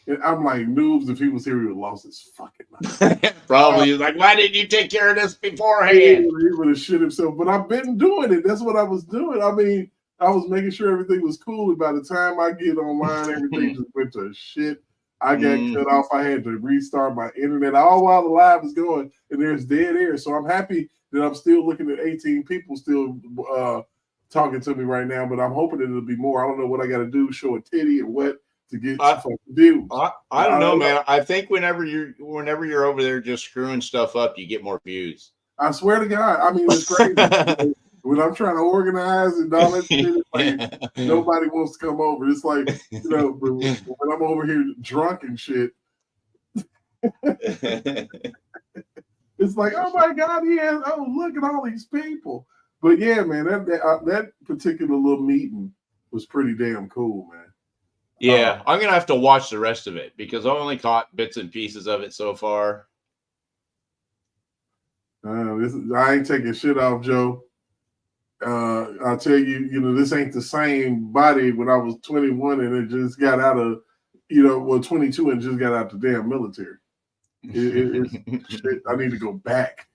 And I'm like, Noobs, if he was here, he would have lost his fucking mind. Probably. He's like, why didn't you take care of this beforehand? He would have shit himself. But I've been doing it. That's what I was doing. I mean, I was making sure everything was cool. And by the time I get online, everything just went to shit. I got cut off. I had to restart my internet all while the live is going, and there's dead air. So I'm happy that I'm still looking at 18 people still talking to me right now, but I'm hoping that it'll be more. I don't know what I got to do, show a titty or what to get views. I don't know, man. I think whenever you're over there just screwing stuff up, you get more views. I swear to God. I mean, it's crazy. When I'm trying to organize and all that shit, like, nobody wants to come over. It's like, when I'm over here drunk and shit, it's like, oh my God, look at all these people. But yeah, man, that particular little meeting was pretty damn cool, man. Yeah, I'm gonna have to watch the rest of it because I only caught bits and pieces of it so far. I ain't taking shit off, Joe. I'll tell you, this ain't the same body when I was 21 and it just got out of, 22 and just got out the damn military. Shit, I need to go back.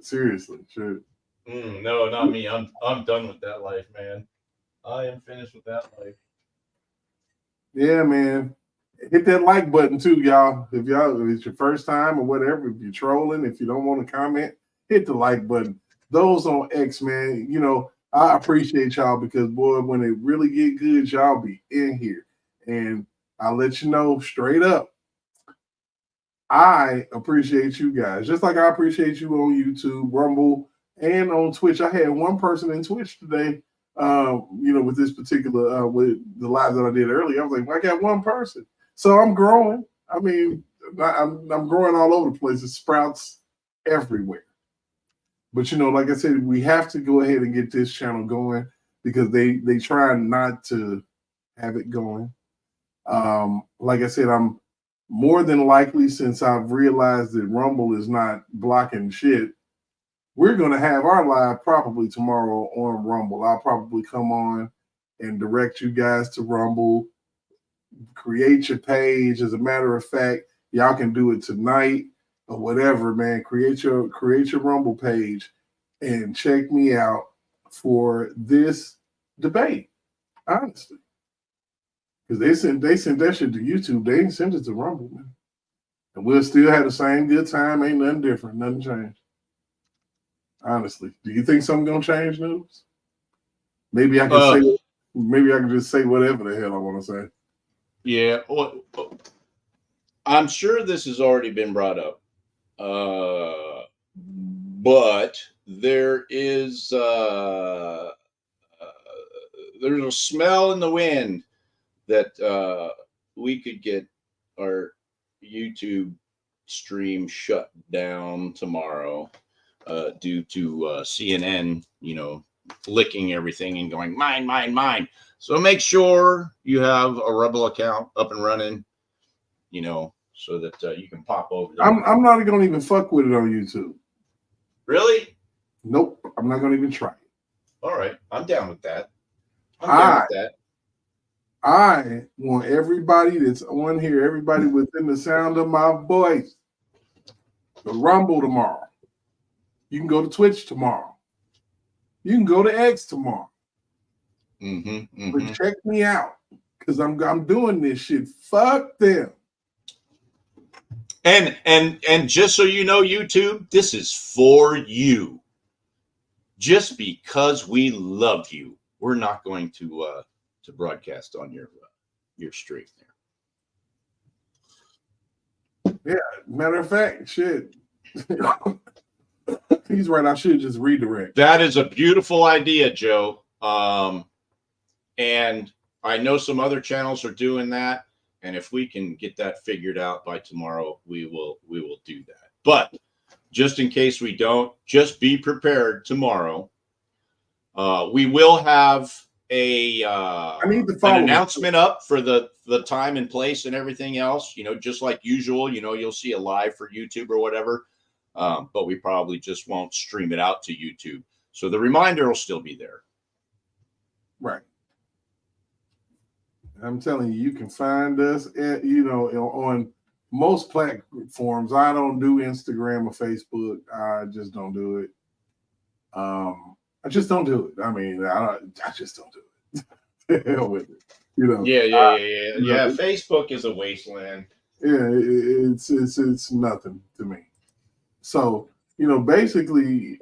Seriously, shit. No, not me. I'm done with that life, man. I am finished with that life. Yeah, man. Hit that like button too, y'all. If it's your first time or whatever, if you're trolling, if you don't want to comment, hit the like button. Those on X, man, I appreciate y'all because, boy, when it really get good, y'all be in here. And I'll let you know straight up, I appreciate you guys. Just like I appreciate you on YouTube, Rumble, and on Twitch. I had one person in Twitch today, with this particular, with the live that I did earlier. I was like, well, I got one person. So I'm growing. I mean, I'm growing all over the place. It sprouts everywhere. But like I said, we have to go ahead and get this channel going because they try not to have it going. Like I said, I'm more than likely, since I've realized that Rumble is not blocking shit, we're going to have our live probably tomorrow on Rumble. I'll probably come on and direct you guys to Rumble, create your page. As a matter of fact, y'all can do it tonight or whatever, man. Create your Rumble page and check me out for this debate, honestly. Because they sent that shit to YouTube. They ain't sent it to Rumble, man. And we'll still have the same good time. Ain't nothing different. Nothing changed. Honestly. Do you think something gonna change, News? Maybe I can say maybe I can just say whatever the hell I want to say. Yeah. Well, I'm sure this has already been brought up. But there is there's a smell in the wind that we could get our YouTube stream shut down tomorrow due to CNN, licking everything and going mine, mine, mine. So make sure you have a Rebel account up and running, so that you can pop over there. I'm not going to even fuck with it on YouTube. Really? Nope. I'm not going to even try it. All right. I'm down with that. I want everybody that's on here, everybody within the sound of my voice, to Rumble tomorrow. You can go to Twitch tomorrow. You can go to X tomorrow. But check me out, because I'm doing this shit. Fuck them. And just so you know, YouTube, this is for you. Just because we love you, we're not going to broadcast on your stream there. Yeah, matter of fact, shit. He's right. I should just redirect. That is a beautiful idea, Joe. And I know some other channels are doing that. And if we can get that figured out by tomorrow, we will do that. But just in case we don't, just be prepared tomorrow. We will have an announcement up for the time and place and everything else, just like usual. You'll see a live for YouTube or whatever, but we probably just won't stream it out to YouTube. So the reminder will still be there. Right. I'm telling you, you can find us at, on most platforms. I don't do Instagram or Facebook. I just don't do it. I just don't do it. I mean, I just don't do it. Hell with it. Yeah. Facebook is a wasteland. Yeah, it's nothing to me. So, basically,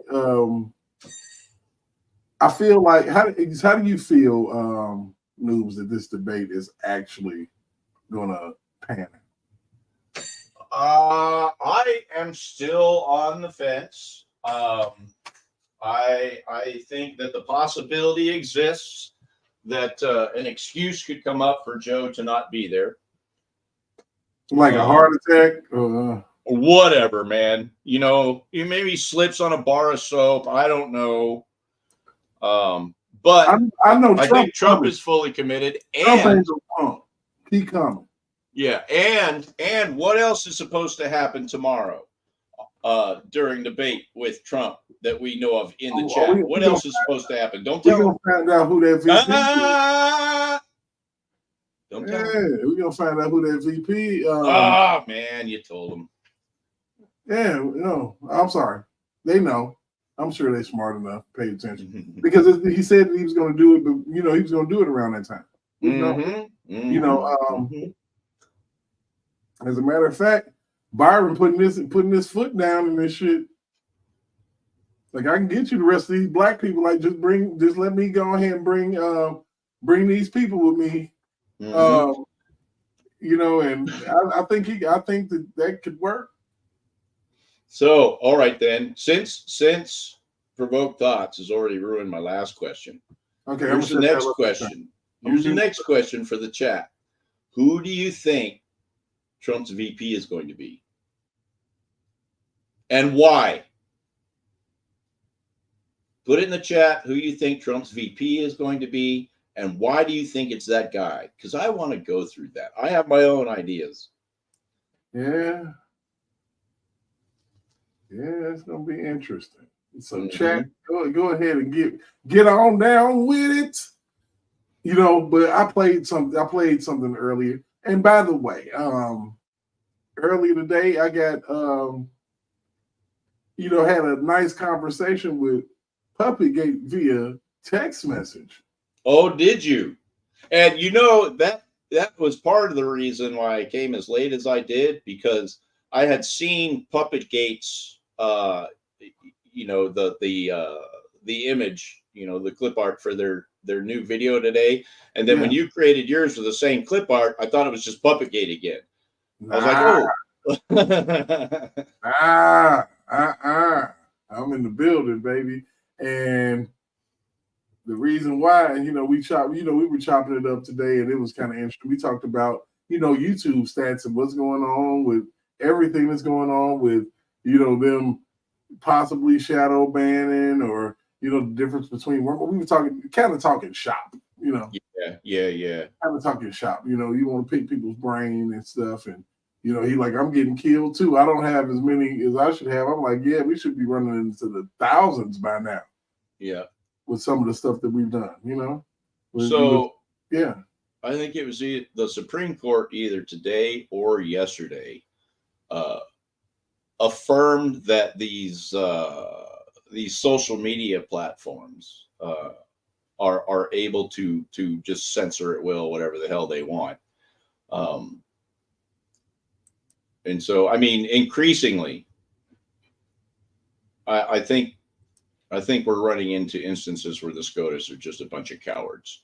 I feel like how do you feel, Noobs, that this debate is actually gonna pan out? I am still on the fence. I think that the possibility exists that an excuse could come up for Joe to not be there. Like a heart attack? Or whatever, man. He maybe slips on a bar of soap. I don't know. But I think Trump is fully committed. And he coming. Yeah, and what else is supposed to happen tomorrow during debate with Trump that we know of in the chat? What else is supposed to happen? Don't tell me. We're gonna find out who that VP is. Don't tell me. We're gonna find out who that VP. Man, you told them. Yeah, no, I'm sorry. They know. I'm sure they're smart enough. Pay attention because he said he was going to do it, but he was going to do it around that time. As a matter of fact, Byron putting this foot down in this shit. Like, I can get you the rest of these black people. Like, just let me go ahead and bring these people with me. And I think that could work. So, all right then. Since Provoked Thoughts has already ruined my last question. Okay, here's the next question. Here's the next question for the chat. Who do you think Trump's VP is going to be? And why? Put it in the chat who you think Trump's VP is going to be, and why do you think it's that guy? Because I want to go through that. I have my own ideas. Yeah. Yeah, it's gonna be interesting. So chat, go ahead and get on down with it. You know, but I played something earlier. And by the way, earlier today I got had a nice conversation with Puppygate via text message. Oh, did you? And you know that was part of the reason why I came as late as I did, because I had seen Puppetgate's the image, the clip art for their new video today. And then when you created yours with the same clip art, I thought it was just Puppetgate again. I was like, oh. I'm in the building, baby. And the reason why, we were chopping it up today, and it was kind of interesting. We talked about, YouTube stats and what's going on with everything that's going on with, them possibly shadow banning, or, the difference between we were talking shop, Yeah. Kind of talking shop, you want to pick people's brain and stuff. And, he like, I'm getting killed too. I don't have as many as I should have. I'm like, yeah, we should be running into the thousands by now. Yeah. With some of the stuff that we've done, yeah. I think it was the Supreme Court either today or yesterday affirmed that these social media platforms are able to just censor at will whatever the hell they want. And so, I mean, increasingly, I think we're running into instances where the SCOTUS are just a bunch of cowards.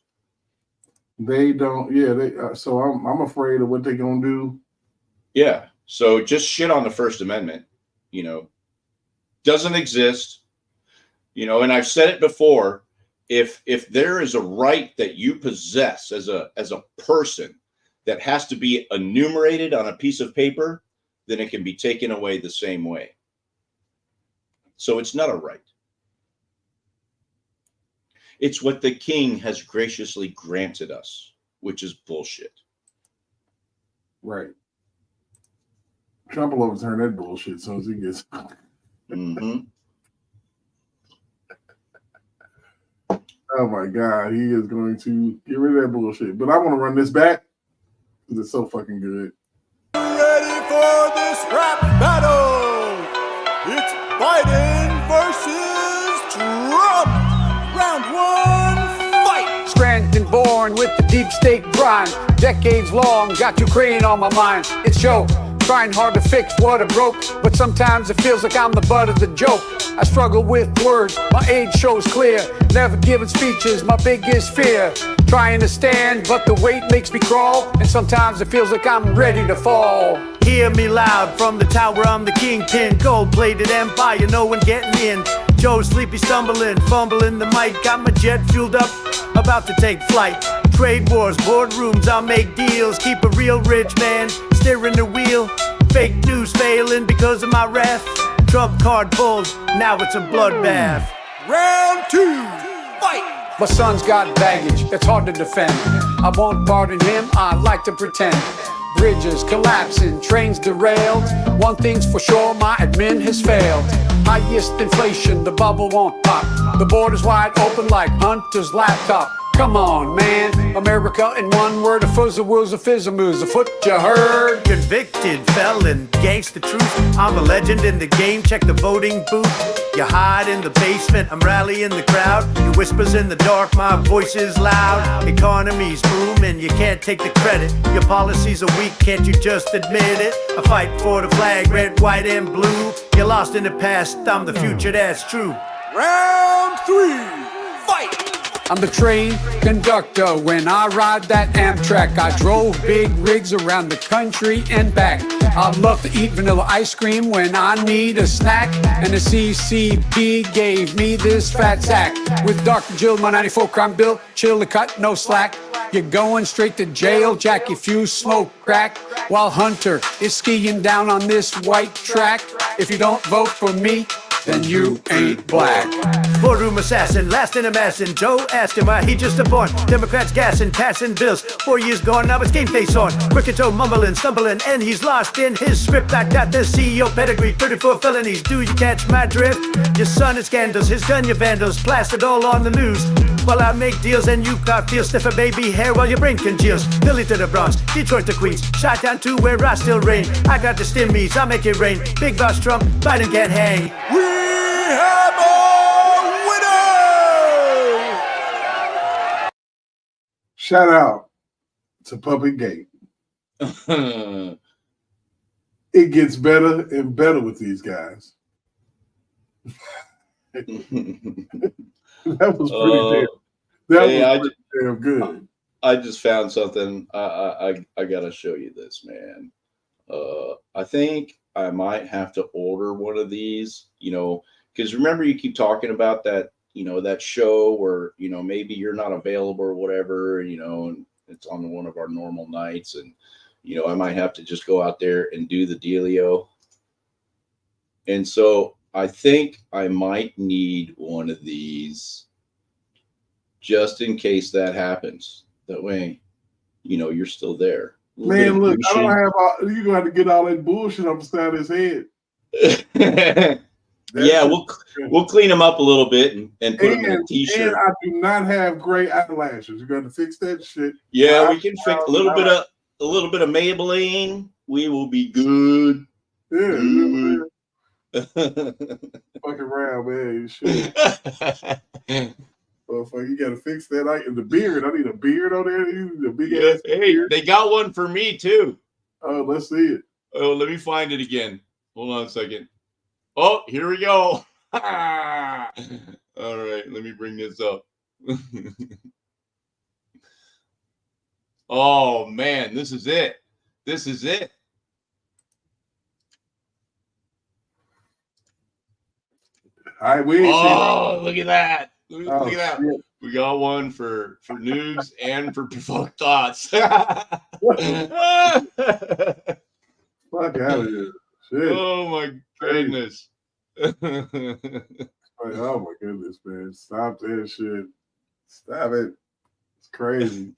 They don't, so I'm afraid of what they're gonna do. Yeah. So just shit on the First Amendment, doesn't exist. And I've said it before. If there is a right that you possess as a person that has to be enumerated on a piece of paper, then it can be taken away the same way. So it's not a right. It's what the king has graciously granted us, which is bullshit. Right. Trump will overturn that bullshit as soon as he gets. Oh my God, he is going to get rid of that bullshit. But I want to run this back because it's so fucking good. Ready for this rap battle? It's Biden versus Trump. Round one, fight! Scranton born with the deep state grind. Decades long, got Ukraine on my mind. It's Joe, trying hard to fix what I broke, but sometimes it feels like I'm the butt of the joke. I struggle with words, my age shows clear. Never giving speeches, my biggest fear. Trying to stand, but the weight makes me crawl, and sometimes it feels like I'm ready to fall. Hear me loud from the tower, I'm the kingpin. Gold-plated empire, no one getting in. Joe sleepy stumbling, fumbling the mic. Got my jet fueled up, about to take flight. Trade wars, boardrooms, I'll make deals. Keep a real rich man, steering the wheel. Fake news failing because of my wrath. Trump card pulled, now it's a bloodbath. Round two, fight! My son's got baggage that's hard to defend. I won't pardon him, I like to pretend. Bridges collapsing, trains derailed. One thing's for sure, my admin has failed. Highest inflation, the bubble won't pop. The border's wide open like Hunter's laptop. Come on, man, America in one word, a fuzzle was a fizzle a foot you heard. Convicted felon, gangsta truth. I'm a legend in the game, check the voting booth. You hide in the basement, I'm rallying the crowd. You whispers in the dark, my voice is loud. Economy's booming, you can't take the credit. Your policies are weak, can't you just admit it? I fight for the flag, red, white, and blue. You're lost in the past, I'm the future, that's true. Round three, fight! I'm the train conductor when I ride that Amtrak. I drove big rigs around the country and back. I love to eat vanilla ice cream when I need a snack. And the CCP gave me this fat sack. With Dr. Jill, my 94 crime bill, chill the cut, no slack. You're going straight to jail, Jack, if you smoke crack. while Hunter is skiing down on this white track. If you don't vote for me, then you ain't black. Four-room assassin, last in amassing. Joe asked him why he just a born. Democrats gassing, passing bills. 4 years gone, now it's game face on. Crooked toe mumbling, stumbling, and he's lost in his script. I got the CEO pedigree, 34 felonies. Do you catch my drift? Your son is scandals, his gun your vandals, plastered all on the news. While I make deals and you got feel stiffer baby hair while your brain congeals. Philly to the Bronx, Detroit to Queens, shot down to where I still reign. I got the stimmies, I make it rain. Big boss Trump, Biden can't hang. have a winner! Shout out to Puppet Gate. It gets better and better with these guys. That was pretty damn good. I just found something. I gotta show you this, man. I think I might have to order one of these, because remember you keep talking about that, that show where, maybe you're not available or whatever, and it's on one of our normal nights, and, I might have to just go out there and do the dealio. And so I think I might need one of these just in case that happens. That way, you're still there. Man, look, I don't have all, you're gonna have to get all that bullshit up inside his head. Yeah, we'll clean them up a little bit and put them in a t-shirt. And I do not have gray eyelashes. You're gonna fix that shit. Yeah, we can fix a little bit of Maybelline. We will be good. Yeah. Fucking around, man. You should. Motherfucker, you gotta fix that. The beard. I need a beard on there. You need a big ass beard. They got one for me too. Oh, let's see it. Oh, let me find it again. Hold on a second. Oh, here we go. All right, let me bring this up. Oh man, this is it. This is it. All right, we ain't oh, look at that. Look at that. Shit. We got one for noobs and for provoked thoughts. Fuck out of here. Shit. Oh my goodness. Oh my goodness, man. Stop that shit. Stop it. It's crazy.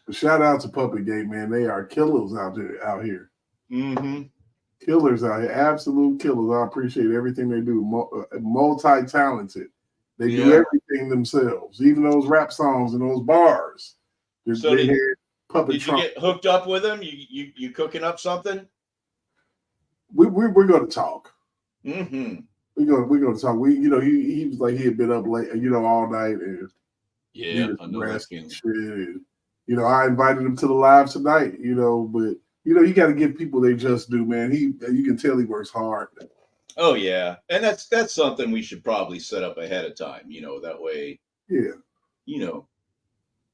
But shout out to Puppet Gate, man. They are killers out here. Mm-hmm. Killers out here. Absolute killers. I appreciate everything they do. Multi-talented. They do everything themselves. Even those rap songs and those bars. So did you get hooked up with them? You cooking up something? We're going to talk. Mm-hmm. We're going to talk. He was like he had been up late, all night, and I know that feeling. Shit. And, I invited him to the live tonight. But you got to give people they just do, man. You can tell he works hard. Oh yeah, and that's something we should probably set up ahead of time. That way. Yeah.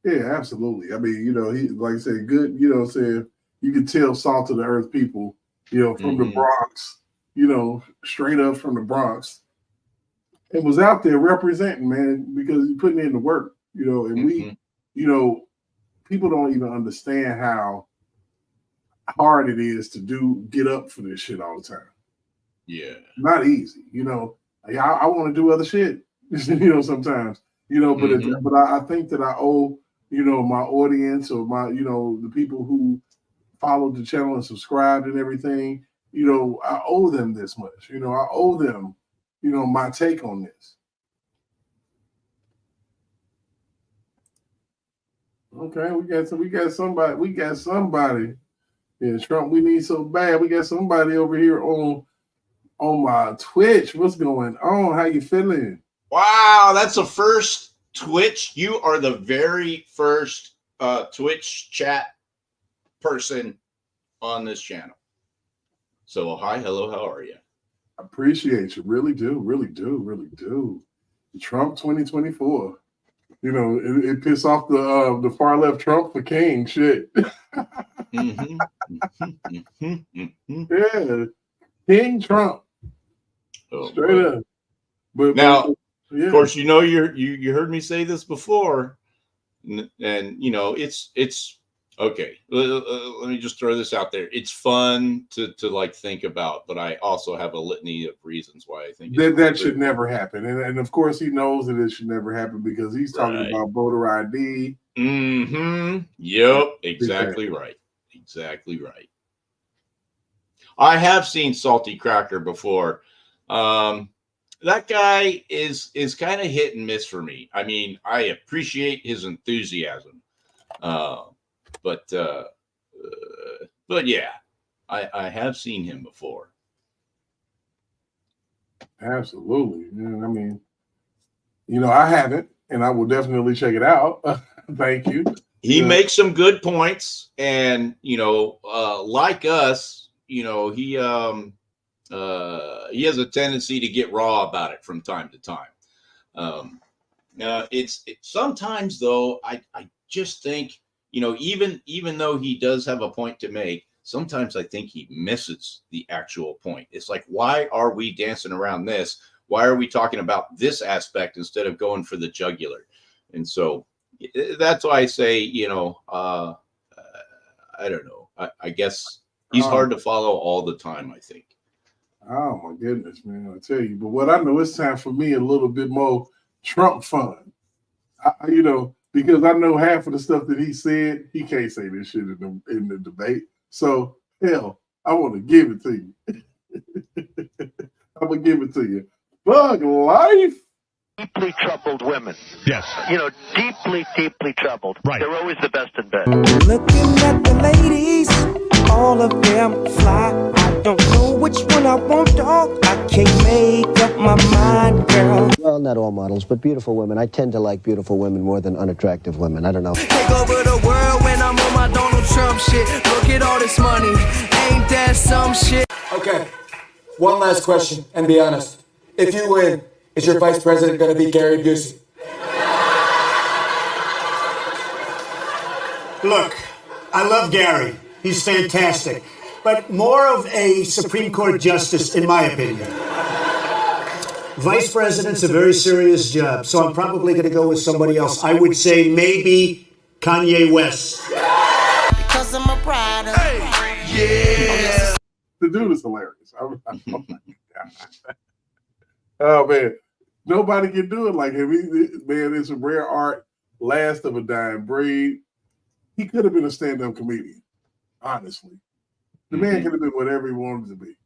Yeah, absolutely. I mean, he, like I said, good. Saying you can tell salt of the earth people. From the Bronx. Straight up from the Bronx. And was out there representing, man, because he's putting in the work. And we, people don't even understand how hard it is to get up for this shit all the time. Yeah. Not easy. I want to do other shit, sometimes, but I think that I owe, my audience or my, the people who followed the channel and subscribed and everything, I owe them this much. I owe them, my take on this. Okay, we got somebody. Yeah, Trump, we need so bad. We got somebody over here on my Twitch. What's going on? How you feeling? Wow, that's the first Twitch. You are the very first Twitch chat person on this channel. So hi, hello, how are you? I appreciate you. Really do. Trump 2024. It pissed off the far left Trump for king shit. Yeah. King Trump. Oh, straight up. But now, yeah. Of course, you heard me say this before, and it's Okay, let me just throw this out there. It's fun to like think about, but I also have a litany of reasons why I think that should never happen. And of course, he knows that it should never happen because he's talking about voter ID. Mm-hmm. Yep. Exactly right. Exactly right. I have seen Salty Cracker before. That guy is kind of hit and miss for me. I mean, I appreciate his enthusiasm, but yeah, I have seen him before. Absolutely. I mean, I haven't, and I will definitely check it out. Thank you. He makes some good points, and like us, he has a tendency to get raw about it from time to time. It's sometimes though, I just think, even though he does have a point to make, sometimes I think he misses the actual point. It's like, why are we dancing around this? Why are we talking about this aspect instead of going for the jugular? And so that's why I say, I don't know. I guess he's hard to follow all the time, I think. Oh my goodness, man! I tell you, but what I know, it's time for me a little bit more Trump fun. Because I know half of the stuff that he said, he can't say this shit in the debate. So hell, I want to give it to you. I'm gonna give it to you. Bug life. Deeply troubled women. Yes. Deeply, deeply troubled. Right. They're always the best in bed. Looking at the ladies, all of them fly. I don't know which one I want, dog. I can't make up my mind, girl. Well, not all models, but beautiful women. I tend to like beautiful women more than unattractive women. I don't know. Take over the world when I'm on my Donald Trump shit. Look at all this money. Ain't that some shit? Okay. One last question, and be honest. If you win, is your vice president going to be Gary Busey? Look, I love Gary. He's fantastic. But more of a Supreme Court justice, in my opinion. Vice president's a very serious job, so I'm probably going to go with somebody else. I would say maybe Kanye West. Because I'm a rider. Yeah. The dude is hilarious. Oh my God. Oh man, nobody can do it like him. Man, it's a rare art, last of a dying breed. He could have been a stand-up comedian, honestly. The man could have been whatever he wanted to be,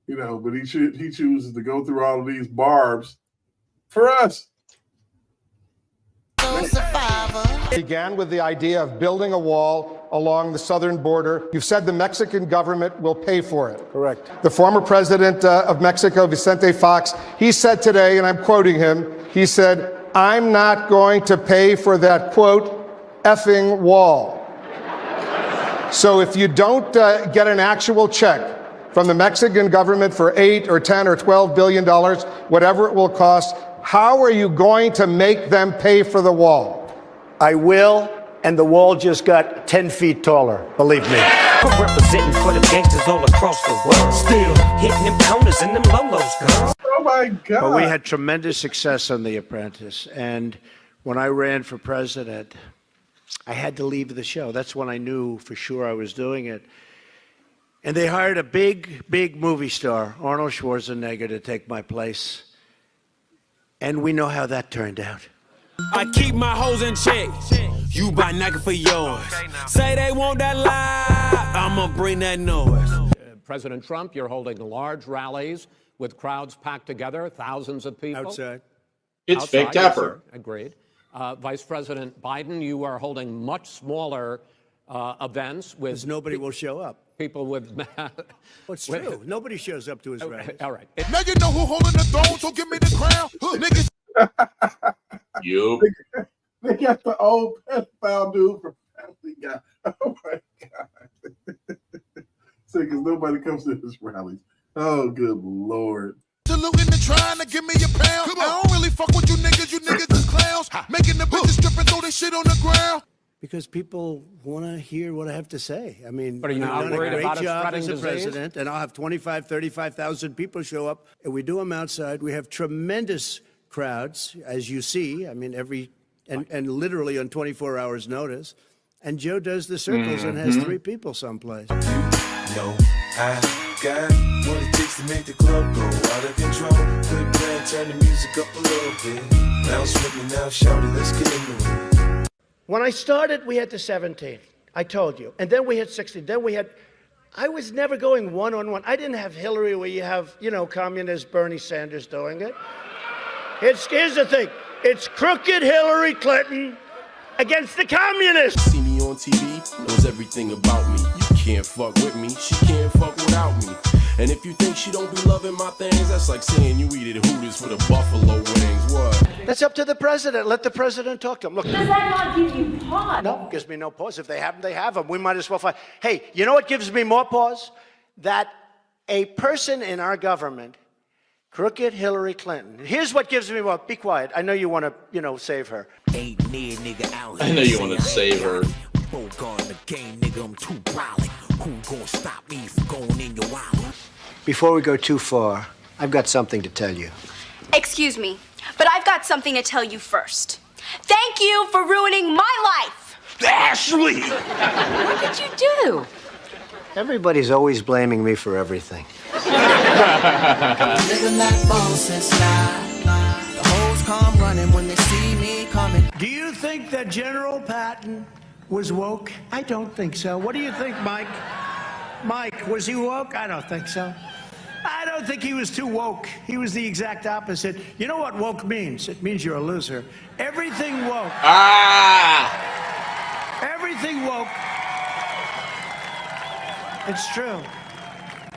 But he chooses to go through all of these barbs for us. Began with the idea of building a wall along the southern border. You've said the Mexican government will pay for it. Correct. The former president of Mexico, Vicente Fox, he said today, and I'm quoting him, he said, "I'm not going to pay for that, quote, effing wall." So if you don't get an actual check from the Mexican government for $8 or $10 or $12 billion, whatever it will cost, how are you going to make them pay for the wall? I will, and the wall just got 10 feet taller, believe me. I'm representing for the gangsters all across the world. Still hitting them corners and them lolos, girl. Oh my God. But we had tremendous success on The Apprentice. And when I ran for president, I had to leave the show. That's when I knew for sure I was doing it. And they hired a big, big movie star, Arnold Schwarzenegger, to take my place. And we know how that turned out. I keep my hoes in check. You buy Nike for yours. Say they want that live, I'ma bring that noise. President Trump, you're holding large rallies with crowds packed together, thousands of people. Outside. It's fake tapper. Yes, agreed. Vice President Biden, you are holding much smaller events with. Because nobody will show up. People with. Well, it's true. Nobody shows up to his rallies. All right. Now you know who holding the throne, so give me the crown. Niggas. They got the old pedophile dude from Family Guy. Oh my God. Because nobody comes to his rallies. Oh, good Lord. Saluting and trying to give me a pound. I don't really fuck with you niggas is clowns. Making the bitches strip and throw this shit on the ground. Because people want to hear what I have to say. I mean, But are you not I've done worried a great about it job spreading as a disease? president, and I'll have 35,000 people show up, and we do them outside. We have tremendous crowds, as you see. I mean, and literally on 24 hours notice. And Joe does the circles and has 3 people someplace. No, I got what it takes to make the club go out of control. Quit playing, turn the music up a little bit. Bounce with me now, shout it, let's get into it. When I started, we had the 17. I told you. And then we had 16. Then we had... I was never going one-on-one. I didn't have Hillary where you have, communist Bernie Sanders doing it. Here's the thing. It's crooked Hillary Clinton against the communists. See me on TV, knows everything about me. You can't fuck with me, she can't fuck without me. And if you think she don't be loving my things, that's like saying you eat at Hooters for the buffalo wings. What? That's up to the president. Let the president talk to him. Look. Does that not give you pause? No, gives me no pause. If they have them, they have them. We might as well fight. Hey, you know what gives me more pause? That a person in our government, crooked Hillary Clinton. Here's what gives me more. Be quiet. I know you want to, save her. Ain't near nigga out I know you want to save her. Both on the game, nigga, I'm too violent. Who gonna stop me from going in your wallet? Before we go too far, I've got something to tell you. Excuse me, but I've got something to tell you first. Thank you for ruining my life. Ashley! What did you do? Everybody's always blaming me for everything. Living like bosses lie. The hoes come running when they see me coming. Do you think that General Patton was woke? I don't think so. What do you think, Mike? Mike, was he woke? I don't think so. I don't think he was too woke. He was the exact opposite. You know what woke means? It means you're a loser. Everything woke. Everything woke. It's true.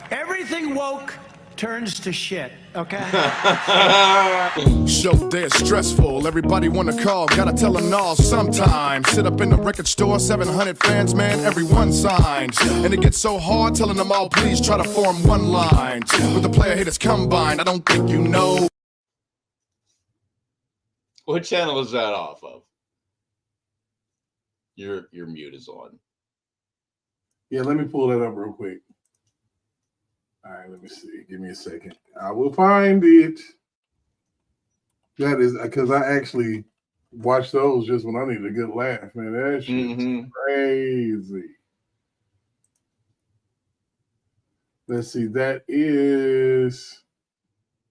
Everything woke turns to shit, okay? Show day is stressful, everybody wanna call, gotta tell them no sometimes. Sit up in the record store, 700 fans, man, everyone signs. And it gets so hard telling them all, please try to form one line. With the player haters combined, I don't think you know. What channel is that off of? Your mute is on. Yeah, let me pull that up real quick. All right, let me see. Give me a second. I will find it. That is because I actually watch those just when I need a good laugh, man. That shit's crazy. Let's see. That is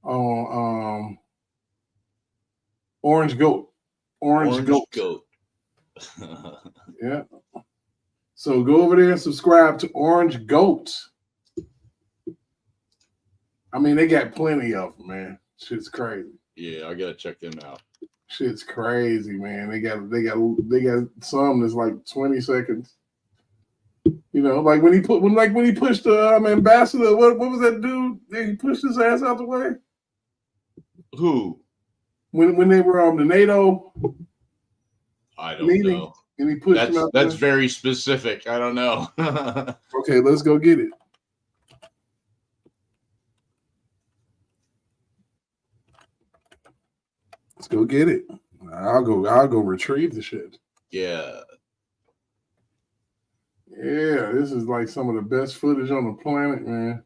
on Orange Goat. Orange Goat. Yeah. So go over there and subscribe to Orange Goat. I mean, they got plenty of them, man. Shit's crazy. Yeah, I gotta check them out. Shit's crazy, man. They got some that's like 20 seconds. You know, like when he pushed the ambassador. What was that dude? He pushed his ass out the way. Who? When they were on the NATO. I don't meeting, know. And he pushed him out That's there. very specific. I don't know. Okay, let's go get it. Let's go get it. I'll go retrieve the shit. Yeah. Yeah, this is like some of the best footage on the planet, man.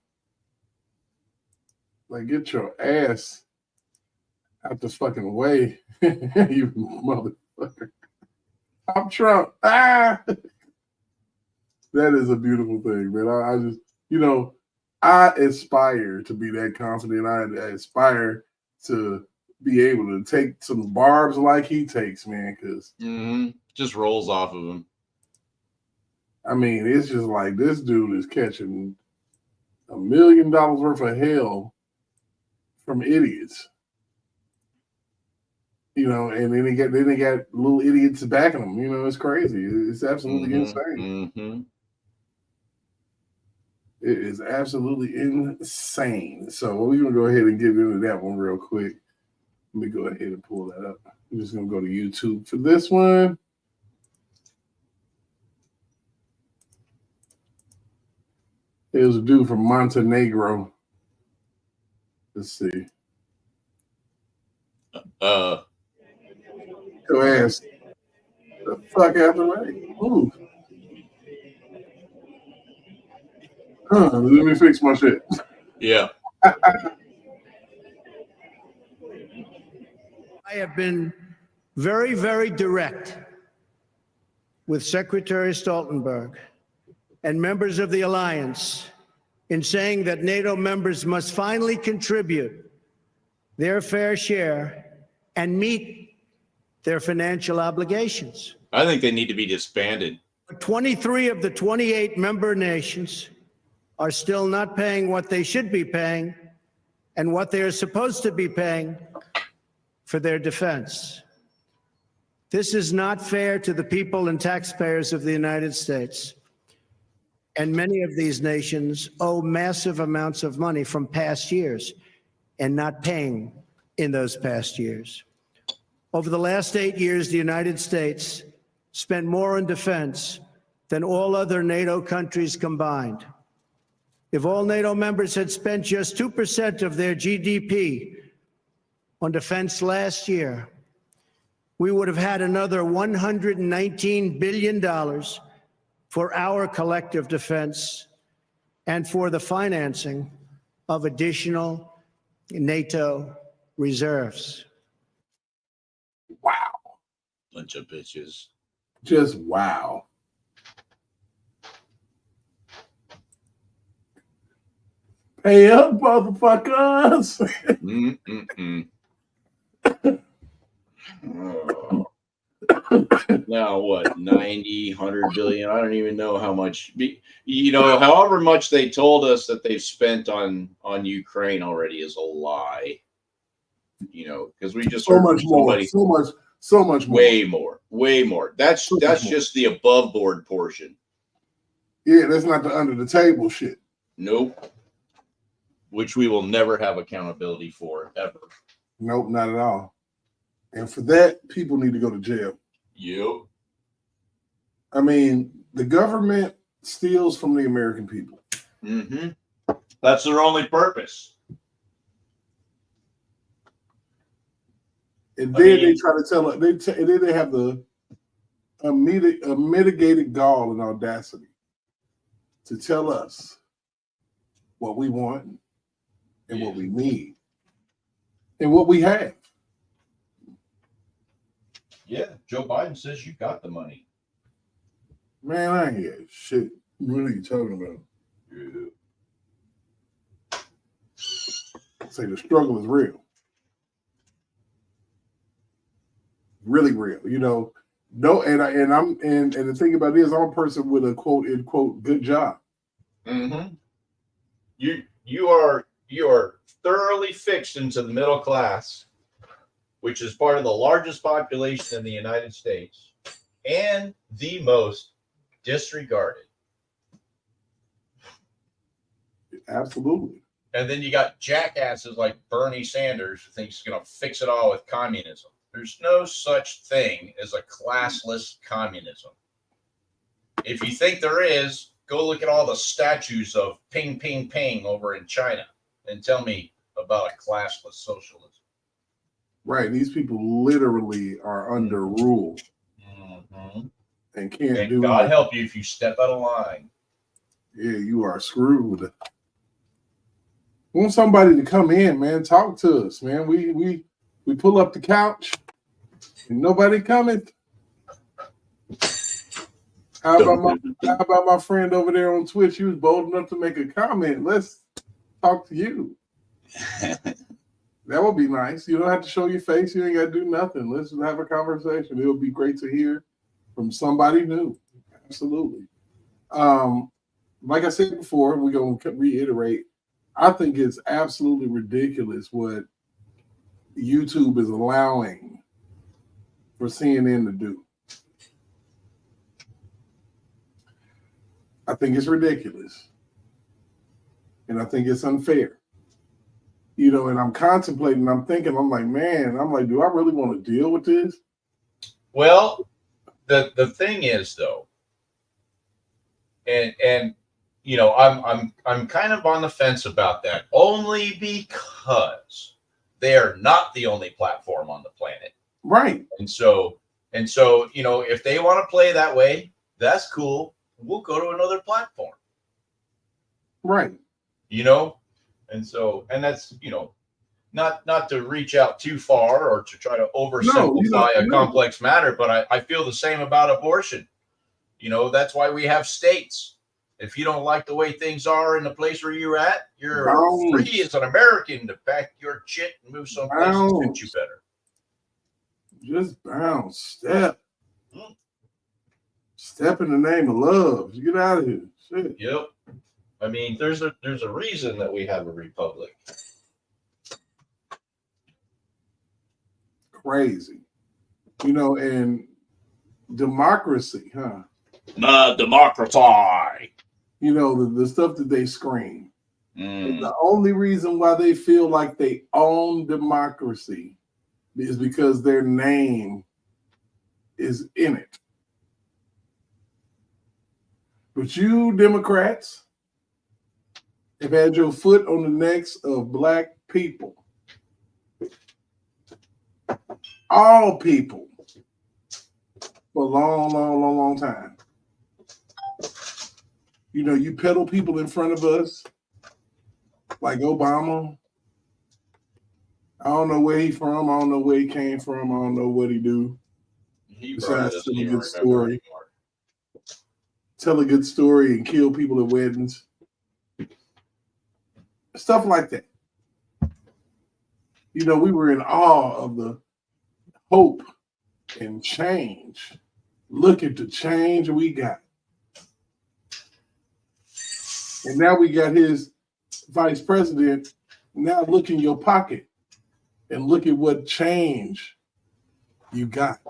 Like, get your ass out the fucking way, you motherfucker. I'm Trump. Ah! That is a beautiful thing, man. I just, I aspire to be that confident. I aspire to be able to take some barbs like he takes, man, because just rolls off of him. I mean, it's just like this dude is catching $1 million worth of hell from idiots. And then they got little idiots backing them. It's crazy. It's absolutely insane. It is absolutely insane. So we're gonna go ahead and get into that one real quick. Let me go ahead and pull that up. I'm just gonna go to YouTube for this one. It was a dude from Montenegro. Let's see. Go ask the fuck after right. Ooh. Let me fix my shit. Yeah. I have been very, very direct with Secretary Stoltenberg and members of the alliance in saying that NATO members must finally contribute their fair share and meet their financial obligations. I think they need to be disbanded. 23 of the 28 member nations are still not paying what they should be paying and what they are supposed to be paying for their defense. This is not fair to the people and taxpayers of the United States. And many of these nations owe massive amounts of money from past years and not paying in those past years. Over the last 8 years, the United States spent more on defense than all other NATO countries combined. If all NATO members had spent just 2% of their GDP on defense last year, we would have had another $119 billion for our collective defense and for the financing of additional NATO reserves. Wow. Bunch of bitches. Just wow. Pay up, motherfuckers. Now what, 90, 100 billion? I don't even know how much. You know, however much they told us that they've spent on Ukraine already is a lie. You know, because we just so heard much somebody, more, so much more, way more. That's just the above board portion. Yeah, that's not the under the table shit. Nope. Which we will never have accountability for ever. Nope, not at all. And for that, people need to go to jail. Yep. I mean, the government steals from the American people. Mm-hmm. That's their only purpose. And then they try to tell us, and then they have a mitigated gall and audacity to tell us what we want and what we need and what we have. Yeah, Joe Biden says you got the money. Man, I ain't hear shit. What are you talking about? Yeah. Say the struggle is real. Really real, you know. No, and the thing about it is, I'm a person with a quote unquote good job. Mm-hmm. You are thoroughly fixed into the middle class, which is part of the largest population in the United States and the most disregarded. Absolutely. And then you got jackasses like Bernie Sanders who thinks he's going to fix it all with communism. There's no such thing as a classless communism. If you think there is, go look at all the statues of ping, ping, ping over in China and tell me about a classless socialism. Right. These people literally are under rule and can't do God it. help you if you step out of line. Yeah, you are screwed. Want somebody to come in, man. Talk to us, man. We pull up the couch and nobody coming. How about my friend over there on Twitch? He was bold enough to make a comment. Let's talk to you. That would be nice. You don't have to show your face. You ain't got to do nothing. Let's just have a conversation. It would be great to hear from somebody new. Absolutely. Like I said before, we're going to reiterate. I think it's absolutely ridiculous what YouTube is allowing for CNN to do. I think it's ridiculous. And I think it's unfair. You know, and I'm contemplating, I'm thinking, I'm like, do I really want to deal with this? Well, the thing is though, and you know, I'm kind of on the fence about that only because they are not the only platform on the planet. Right. And so, you know, if they want to play that way, that's cool. We'll go to another platform. Right. You know? And that's, you know, not to reach out too far or to try to oversimplify a complex matter, but I feel the same about abortion. You know, that's why we have states. If you don't like the way things are in the place where you're at, you're free as an American to pack your shit and move someplace that suits you better. Just bounce, step. Step in the name of love. Get out of here. Shit. Yep. I mean, there's a reason that we have a republic. Crazy. You know, and democracy, huh? Democracy. You know, the stuff that they scream. The only reason why they feel like they own democracy is because their name is in it. But you Democrats have had your foot on the necks of black people. All people. For a long time. You know, you peddle people in front of us, like Obama. I don't know where he from. I don't know where he came from. I don't know what he do. Besides tell a good story. Tell a good story and kill people at weddings. Stuff like that. You know, we were in awe of the hope and change. Look at the change we got. And now we got his vice president. Now look in your pocket and look at what change you got.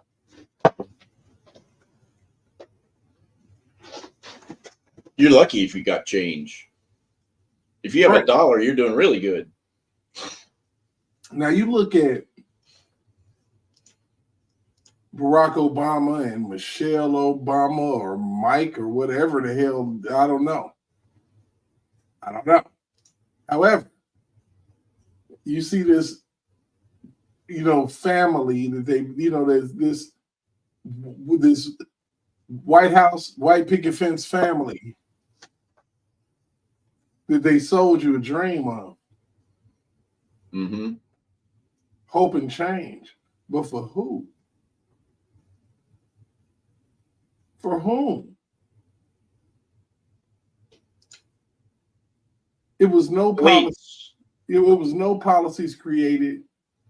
You're lucky if you got change. If you have $1, you're doing really good. Now you look at Barack Obama and Michelle Obama or Mike or whatever the hell, I don't know. However, you see this, you know, family that they, you know, there's this White House, white picket fence family that they sold you a dream of. Mm-hmm. Hope and change. But for who? For whom? It was no policy. It was no policies created.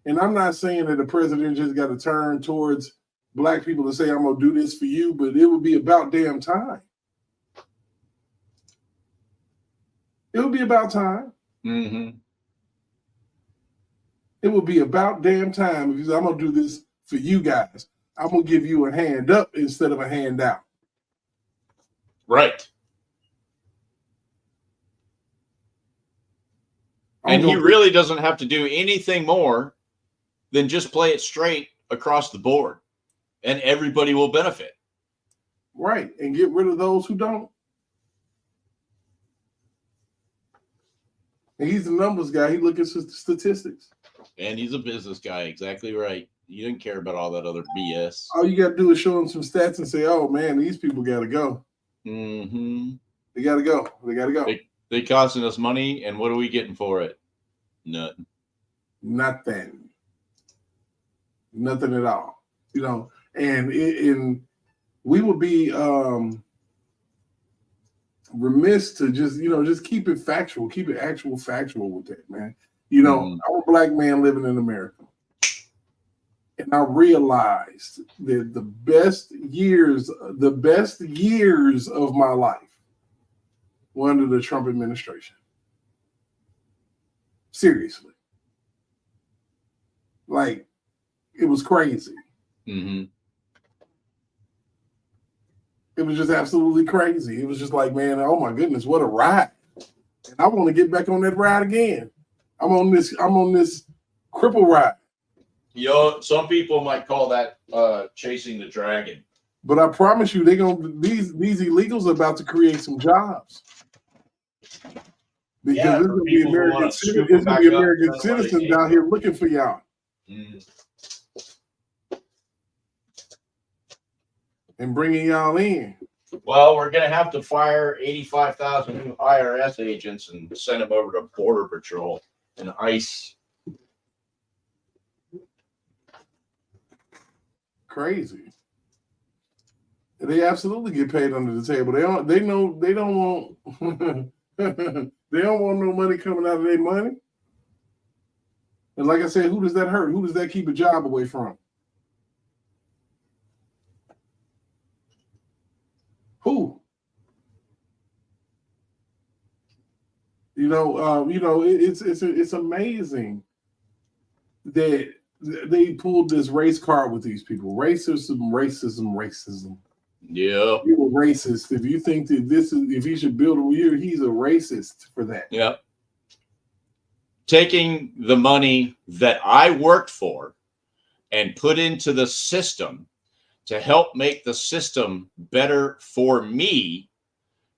And I'm not saying that the president just got to turn towards black people to say, I'm going to do this for you, but it would be about damn time. It would be about time. Mm-hmm. It would be about damn time if you say, I'm going to do this for you guys. I'm going to give you a hand up instead of a hand out. Right. And he really doesn't have to do anything more than just play it straight across the board, and everybody will benefit. Right. And get rid of those who don't. And he's the numbers guy. He looks at statistics. And he's a business guy. Exactly right. You didn't care about all that other BS. All you got to do is show him some stats and say, oh, man, these people got to go. Mm-hmm. They got to go. They got to go. They costing us money, and what are we getting for it? Nothing. Nothing at all. You know, and we would be remiss to just keep it factual, keep it actual factual with that, man. You know, I'm a black man living in America. And I realized that the best years of my life were under the Trump administration. Seriously. Like, it was crazy. Mm-hmm. It was just absolutely crazy. It was just like, man, oh my goodness, what a ride. And I want to get back on that ride again. I'm on this cripple ride. Yo, some people might call that chasing the dragon. But I promise you, these illegals are about to create some jobs. Because there's gonna be American citizens down here looking for y'all. And bringing y'all in. Well, we're going to have to fire 85,000 new IRS agents and send them over to Border Patrol and ICE. Crazy. They absolutely get paid under the table. They don't. They know. They don't want. They don't want no money coming out of their money. And like I said, who does that hurt? Who does that keep a job away from? Who? It's amazing that they pulled this race card with these people. Racism. Yeah. You're a racist. If you think that if he should build a year, he's a racist for that. Yep. Taking the money that I worked for and put into the system to help make the system better for me,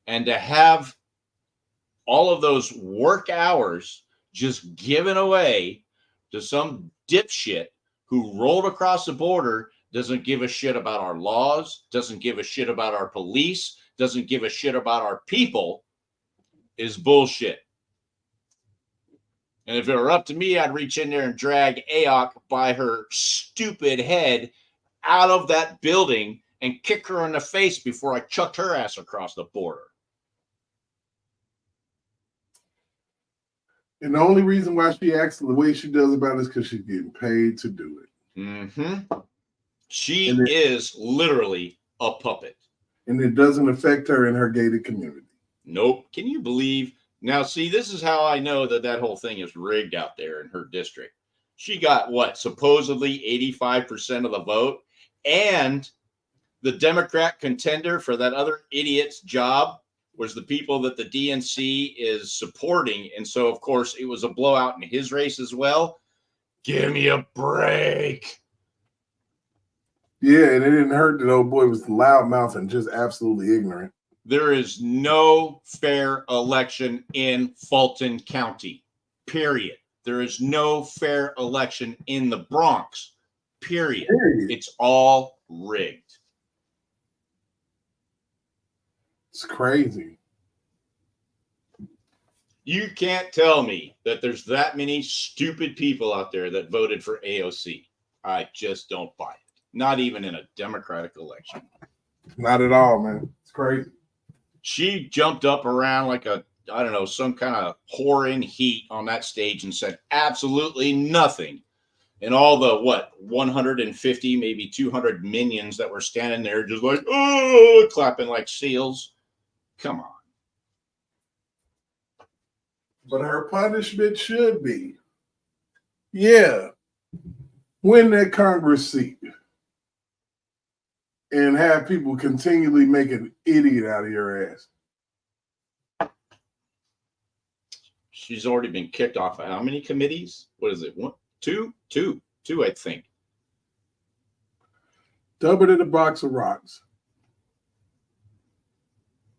and to have all of those work hours just given away to some dipshit who rolled across the border, doesn't give a shit about our laws, doesn't give a shit about our police, doesn't give a shit about our people, is bullshit. And if it were up to me, I'd reach in there and drag Ayok by her stupid head out of that building and kick her in the face before I chucked her ass across the border. And the only reason why she acts the way she does about it is because she's getting paid to do it. Mm-hmm. She is literally a puppet. And it doesn't affect her in her gated community. Nope. Can you believe? Now, see, this is how I know that whole thing is rigged out there in her district. She got what? Supposedly 85% of the vote. And the Democrat contender for that other idiot's job was the people that the DNC is supporting. And so, of course, it was a blowout in his race as well. Give me a break. Yeah, and it didn't hurt that old boy was loudmouth and just absolutely ignorant. There is no fair election in Fulton County, period. There is no fair election in the Bronx, period. It's all rigged. It's crazy. You can't tell me that there's that many stupid people out there that voted for AOC. I just don't buy it. Not even in a Democratic election. Not at all, man. It's crazy. She jumped up around like some kind of whore in heat on that stage and said absolutely nothing. And all the, 150, maybe 200 minions that were standing there just like, oh, clapping like seals. Come on. But her punishment should be, win that Congress seat and have people continually make an idiot out of your ass. She's already been kicked off of how many committees? What is it? One, two, I think. Dump it in a box of rocks.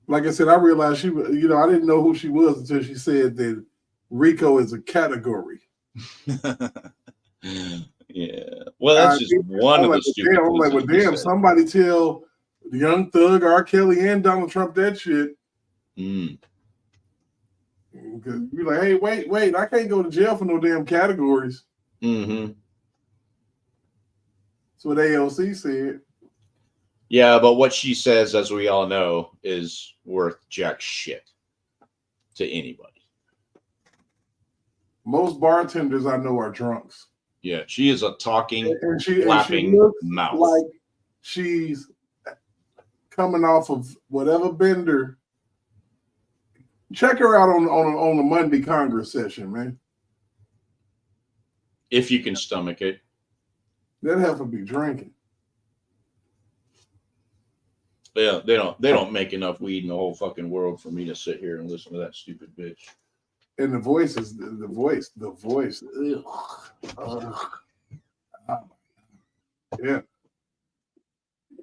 Like I said, I realized she was, I didn't know who she was until she said that Rico is a category. Yeah. Well, that's just one of the stupid things. I'm like, well, damn, somebody tell Young Thug, R. Kelly, and Donald Trump that shit. Because you're like, hey, wait, I can't go to jail for no damn categories. Mm-hmm. That's what AOC said. Yeah, but what she says, as we all know, is worth jack shit to anybody. Most bartenders I know are drunks. Yeah, she is a talking, and laughing she looks mouth. Like she's coming off of whatever bender. Check her out on the Monday Congress session, man. If you can stomach it. That heifer be drinking. Yeah, they don't make enough weed in the whole fucking world for me to sit here and listen to that stupid bitch. And the voice is the voice. Yeah.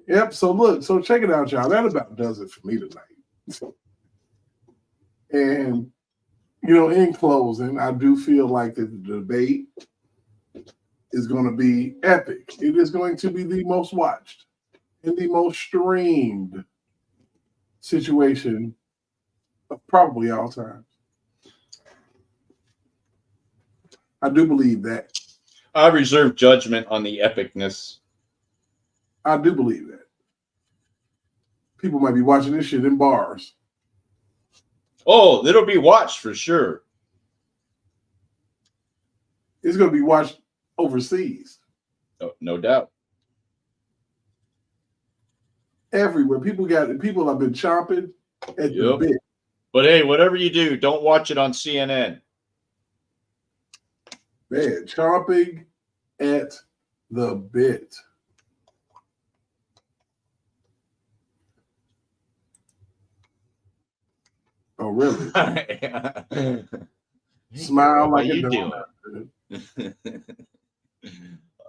Yep. So check it out, y'all. That about does it for me tonight. And in closing, I do feel like the debate is going to be epic. It is going to be the most watched and the most streamed situation of probably all time. I do believe that. I reserve judgment on the epicness. I do believe that. People might be watching this shit in bars. Oh, it'll be watched for sure. It's going to be watched overseas. No doubt. Everywhere. People have been chomping at the bit. But hey, whatever you do, don't watch it on CNN. Man, chomping at the bit. Oh, really? Smile like How a you donut. doing?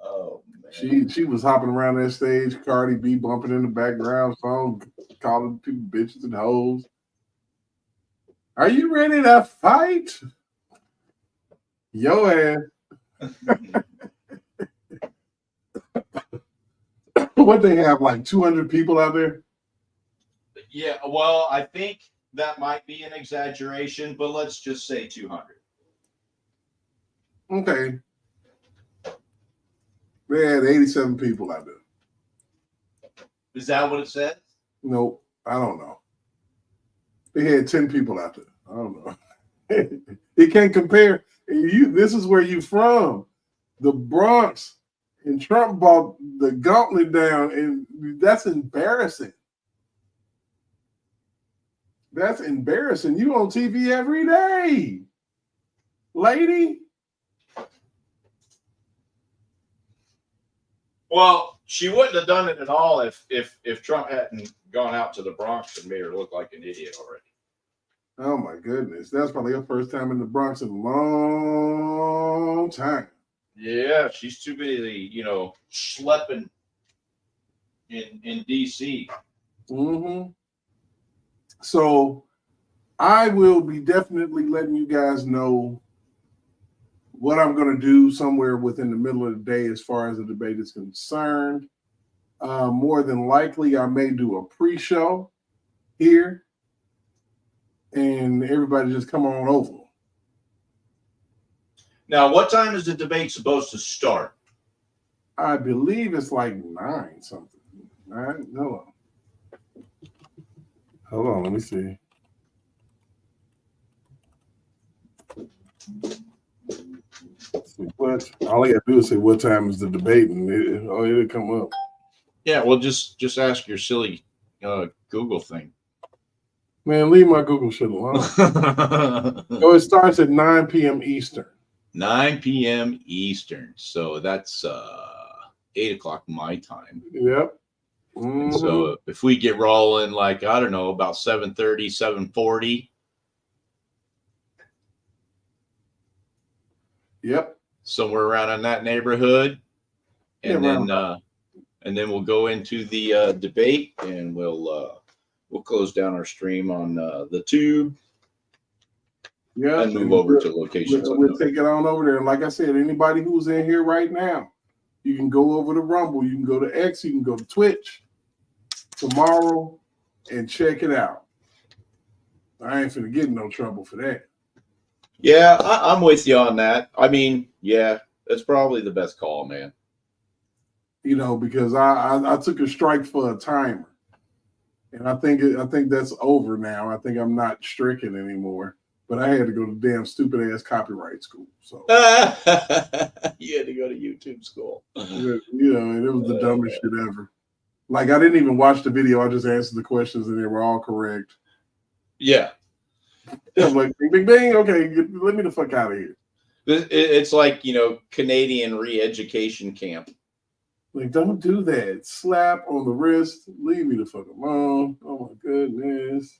Oh man. She was hopping around that stage, Cardi B bumping in the background, song calling people bitches and hoes. Are you ready to fight? Yo ass. What they have, like 200 people out there? Yeah, well, I think that might be an exaggeration, but let's just say 200. Okay. They had 87 people out there. Is that what it said? Nope, I don't know. They had 10 people out there. I don't know. It can't compare. This is where you from. The Bronx. And Trump bought the gauntlet down, and that's embarrassing. That's embarrassing. You on TV every day, lady. Well, she wouldn't have done it at all if Trump hadn't gone out to the Bronx and made her look like an idiot already. Oh my goodness. That's probably her first time in the Bronx in a long time. Yeah, she's too busy, schlepping in DC. Mm-hmm. So I will be definitely letting you guys know what I'm going to do somewhere within the middle of the day as far as the debate is concerned. More than likely, I may do a pre-show here, and everybody just come on over. Now, what time is the debate supposed to start? I believe it's like 9 something. 9? Hold on, let me see. What? All I got to do is say what time is the debate, and it'll come up. Yeah, well, just ask your silly Google thing. Man, leave my Google shit alone. So it starts at 9 p.m. Eastern. 9 p.m. Eastern. So that's 8 o'clock my time. Yep. Mm-hmm. So if we get rolling, like, I don't know, about 7:30, 7:40. Yep. Somewhere around in that neighborhood. And then we'll go into the debate, and we'll close down our stream on the tube. Yeah, and move over to locations. We'll take it on over there. And like I said, anybody who's in here right now, you can go over to Rumble, you can go to X, you can go to Twitch tomorrow and check it out. I ain't finna get in no trouble for that. Yeah, I'm with you on that. I mean, yeah, that's probably the best call, man. Because I took a strike for a timer, and I think that's over now. I think I'm not stricken anymore. But I had to go to damn stupid ass copyright school. So you had to go to YouTube school. And it was the dumbest shit ever. Like, I didn't even watch the video. I just answered the questions, and they were all correct. Yeah. I'm like, bing, bing, bing. Okay, let me the fuck out of here. It's like, Canadian re-education camp. Like, don't do that. Slap on the wrist. Leave me the fuck alone. Oh, my goodness.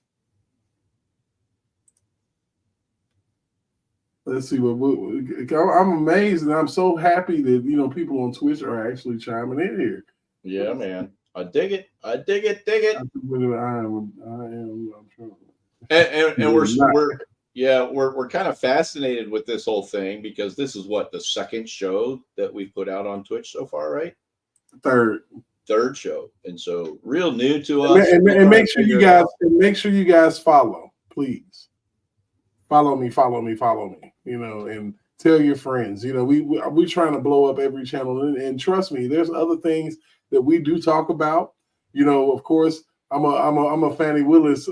Let's see I'm amazed, and I'm so happy that people on Twitch are actually chiming in here. Yeah, man, I dig it. Dig it. I'm trying. And we're kind of fascinated with this whole thing because this is what the second show that we've put out on Twitch so far, right? Third show, and so real new to us. And make sure you guys follow, please. Follow me, and tell your friends. We trying to blow up every channel, and trust me, there's other things that we do talk about. Of course, I'm a Fannie Willis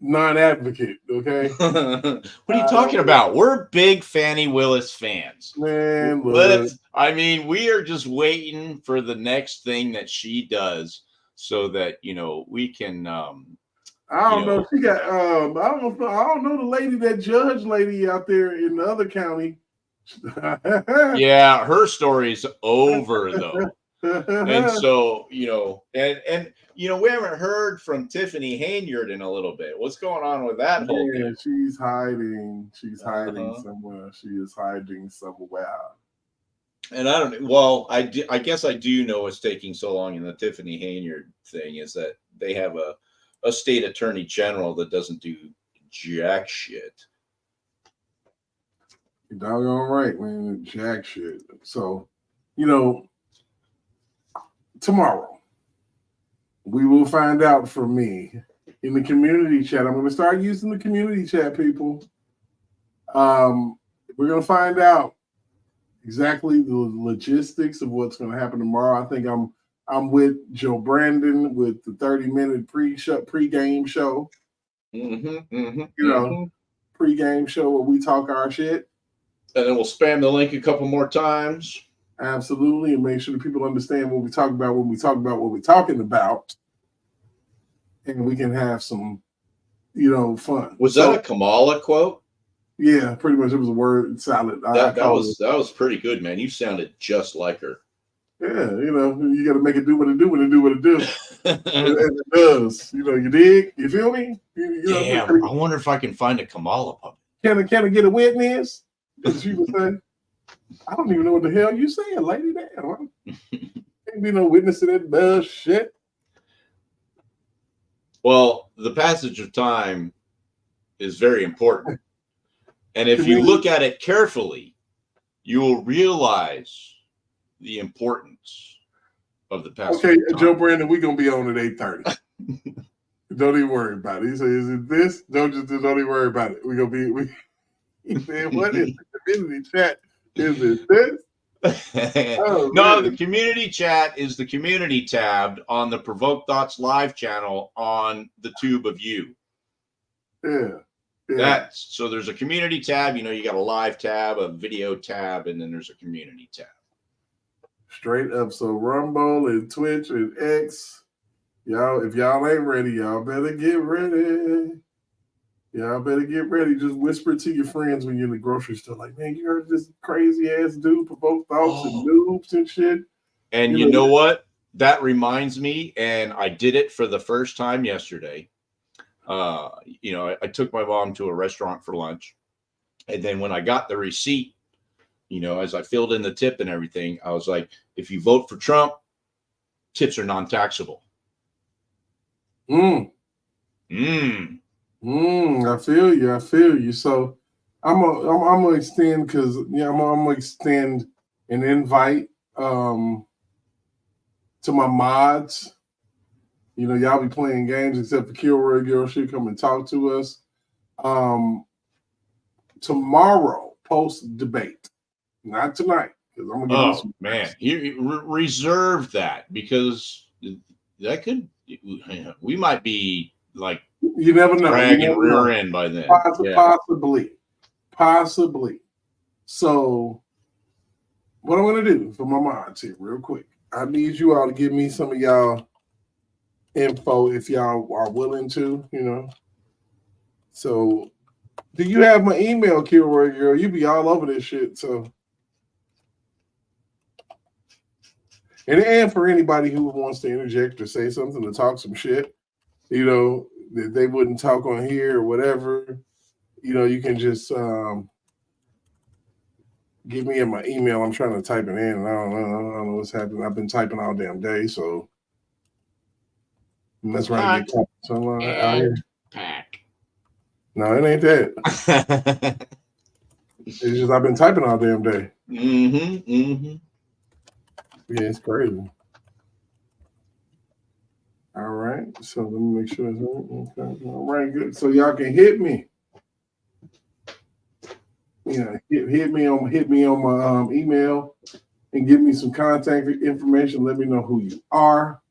non-advocate. Okay. What are you talking about? We're big Fannie Willis fans. Man, look. I mean, we are just waiting for the next thing that she does so that, we can I don't know. She got I don't know the lady, that judge lady out there in the other county. yeah, her story's over though. And so, and we haven't heard from Tiffany Hainyard in a little bit. What's going on with that whole thing? She's hiding. She's hiding somewhere. She is hiding somewhere. And I don't. Well, I guess I do know what's taking so long in the Tiffany Hainyard thing is that they have a state attorney general that doesn't do jack shit. You're doggone right, man. Jack shit. So, tomorrow we will find out from me in the community chat. I'm going to start using the community chat, people. We're going to find out exactly the logistics of what's going to happen tomorrow. I think I'm with Joe Brandon with the 30-minute pre-game show. Pre-game show where we talk our shit. And then we'll spam the link a couple more times. Absolutely, and make sure that people understand what we talk about when we talk about what we're talking about, and we can have some, fun. Was that a Kamala quote? Yeah, pretty much. It was a word salad. That was pretty good, man. You sounded just like her. Yeah, you got to make it do what it do when it do what it do, and it does. You dig? You feel me? Damn, I wonder if I can find a Kamala puppet. Can I get a witness? As she was saying. I don't even know what the hell you saying, lady. Damn, ain't be no witness to that bullshit. Well, the passage of time is very important, and if you look at it carefully, you will realize the importance of the passage. Okay, of time. Joe Brandon, we're gonna be on at 8:30. Don't even worry about it. He said, "Is it this?" Don't even worry about it. We're gonna be. He said, "What is the community chat? Is it this?" No, the community chat is the community tab on the Provoke Thoughts live channel on the tube of you. Yeah. So there's a community tab. You got a live tab, a video tab, and then there's a community tab. Straight up. So Rumble and Twitch and X, y'all. If y'all ain't ready, y'all better get ready. Y'all better get ready. Just whisper it to your friends when you're in the grocery store. Like, man, you heard this crazy ass dude Provoke Thoughts and noobs and shit. And you know what? That reminds me, and I did it for the first time yesterday. I took my mom to a restaurant for lunch. And then when I got the receipt, as I filled in the tip and everything, I was like, if you vote for Trump, tips are non-taxable. I feel you. So I'm gonna extend because I'm gonna extend an invite to my mods. Y'all be playing games except for Kilroy Girl. She'll come and talk to us. Tomorrow, post debate, not tonight. Because I'm gonna give man, you reserve that because that could we might be like. You never know. Dragging rear end by then. Possibly. So, what I'm going to do for my mods here, real quick, I need you all to give me some of y'all info if y'all are willing to, So, do you have my email, Kilroy Girl? You be all over this shit. So, and for anybody who wants to interject or say something or talk some shit, that they wouldn't talk on here or whatever, you can just give me my email. I'm trying to type it in, and I don't know what's happening. I've been typing all damn day, so that's right. Out here. No, it ain't that. It's just I've been typing all damn day. Yeah, it's crazy. All right, so let me make sure that's right. Okay. All right, good. So y'all can hit me. Hit me on my email and give me some contact information. Let me know who you are,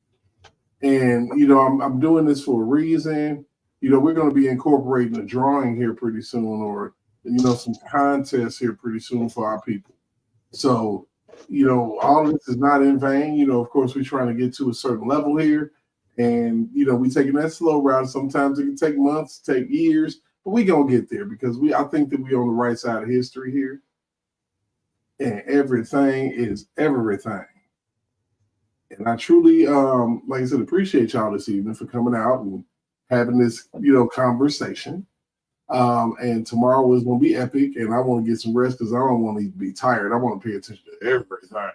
And, you know, I'm doing this for a reason. You know, we're going to be incorporating a drawing here pretty soon, or, you know, some contests here pretty soon for our people. So, you know, all of this is not in vain. You know, of course, we're trying to get to a certain level here. And, you know, we're taking that slow route. Sometimes it can take months, take years, but we're going to get there because I think that we're on the right side of history here. And everything is everything. And I truly, like I said, appreciate y'all this evening for coming out and having this, you know, conversation. And tomorrow is going to be epic, and I want to get some rest because I don't want to be tired. I want to pay attention to everything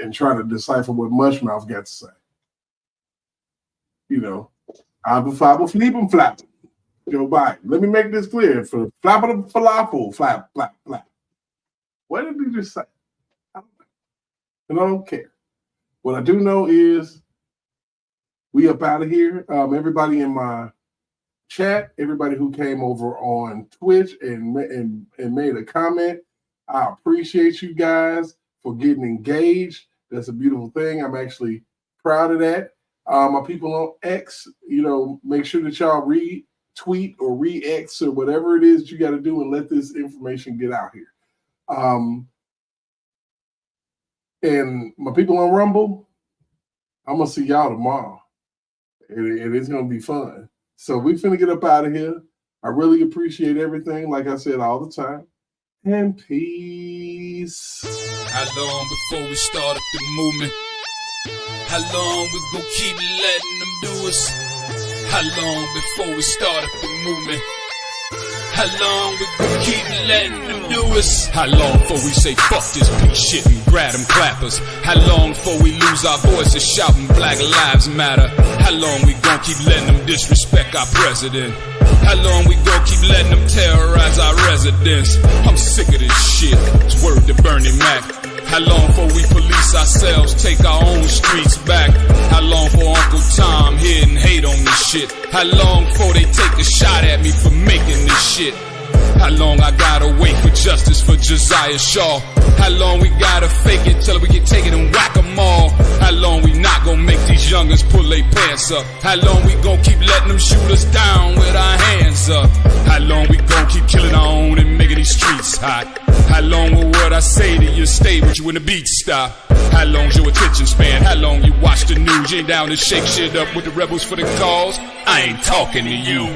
and try to decipher what Mushmouth got to say. You know, Abba Flabba Fleep and Flap. Joe Biden. Let me make this clear. For Flappa the Falafel, flap, flap, flap. What did he just say? I don't know. And I don't care. What I do know is we up out of here. Everybody in my chat, everybody who came over on Twitch and made a comment, I appreciate you guys for getting engaged. That's a beautiful thing. I'm actually proud of that. My people on X, you know, make sure that y'all retweet or re-X or whatever it is you got to do and let this information get out here. And my people on Rumble, I'm going to see y'all tomorrow. And it's going to be fun. So we finna get up out of here. I really appreciate everything, like I said all the time. And peace. How long before we start up the movement? How long we gon' keep letting them do us? How long before we start up the movement? How long we gon' keep letting them do us? How long before we say fuck this piece shit and grab them clappers? How long before we lose our voices shouting Black Lives Matter? How long we gon' keep letting them disrespect our president? How long we gon' keep letting them terrorize our residents? I'm sick of this shit. It's word to Bernie Mac. How long before we police ourselves, take our own streets back? How long for Uncle Tom here and hate on this shit? How long before they take a shot at me for making this shit? How long I gotta wait for justice for Josiah Shaw? How long we gotta fake it till we can take it and whack them all? How long we not gonna make these youngers pull their pants up? How long we gonna keep letting them shoot us down with our hands up? How long we gonna keep killing our own and making these streets hot? How long will what I say to you stay with you when the beats stop? How long's your attention span? How long you watch the news? You ain't down to shake shit up with the rebels for the cause? I ain't talking to you.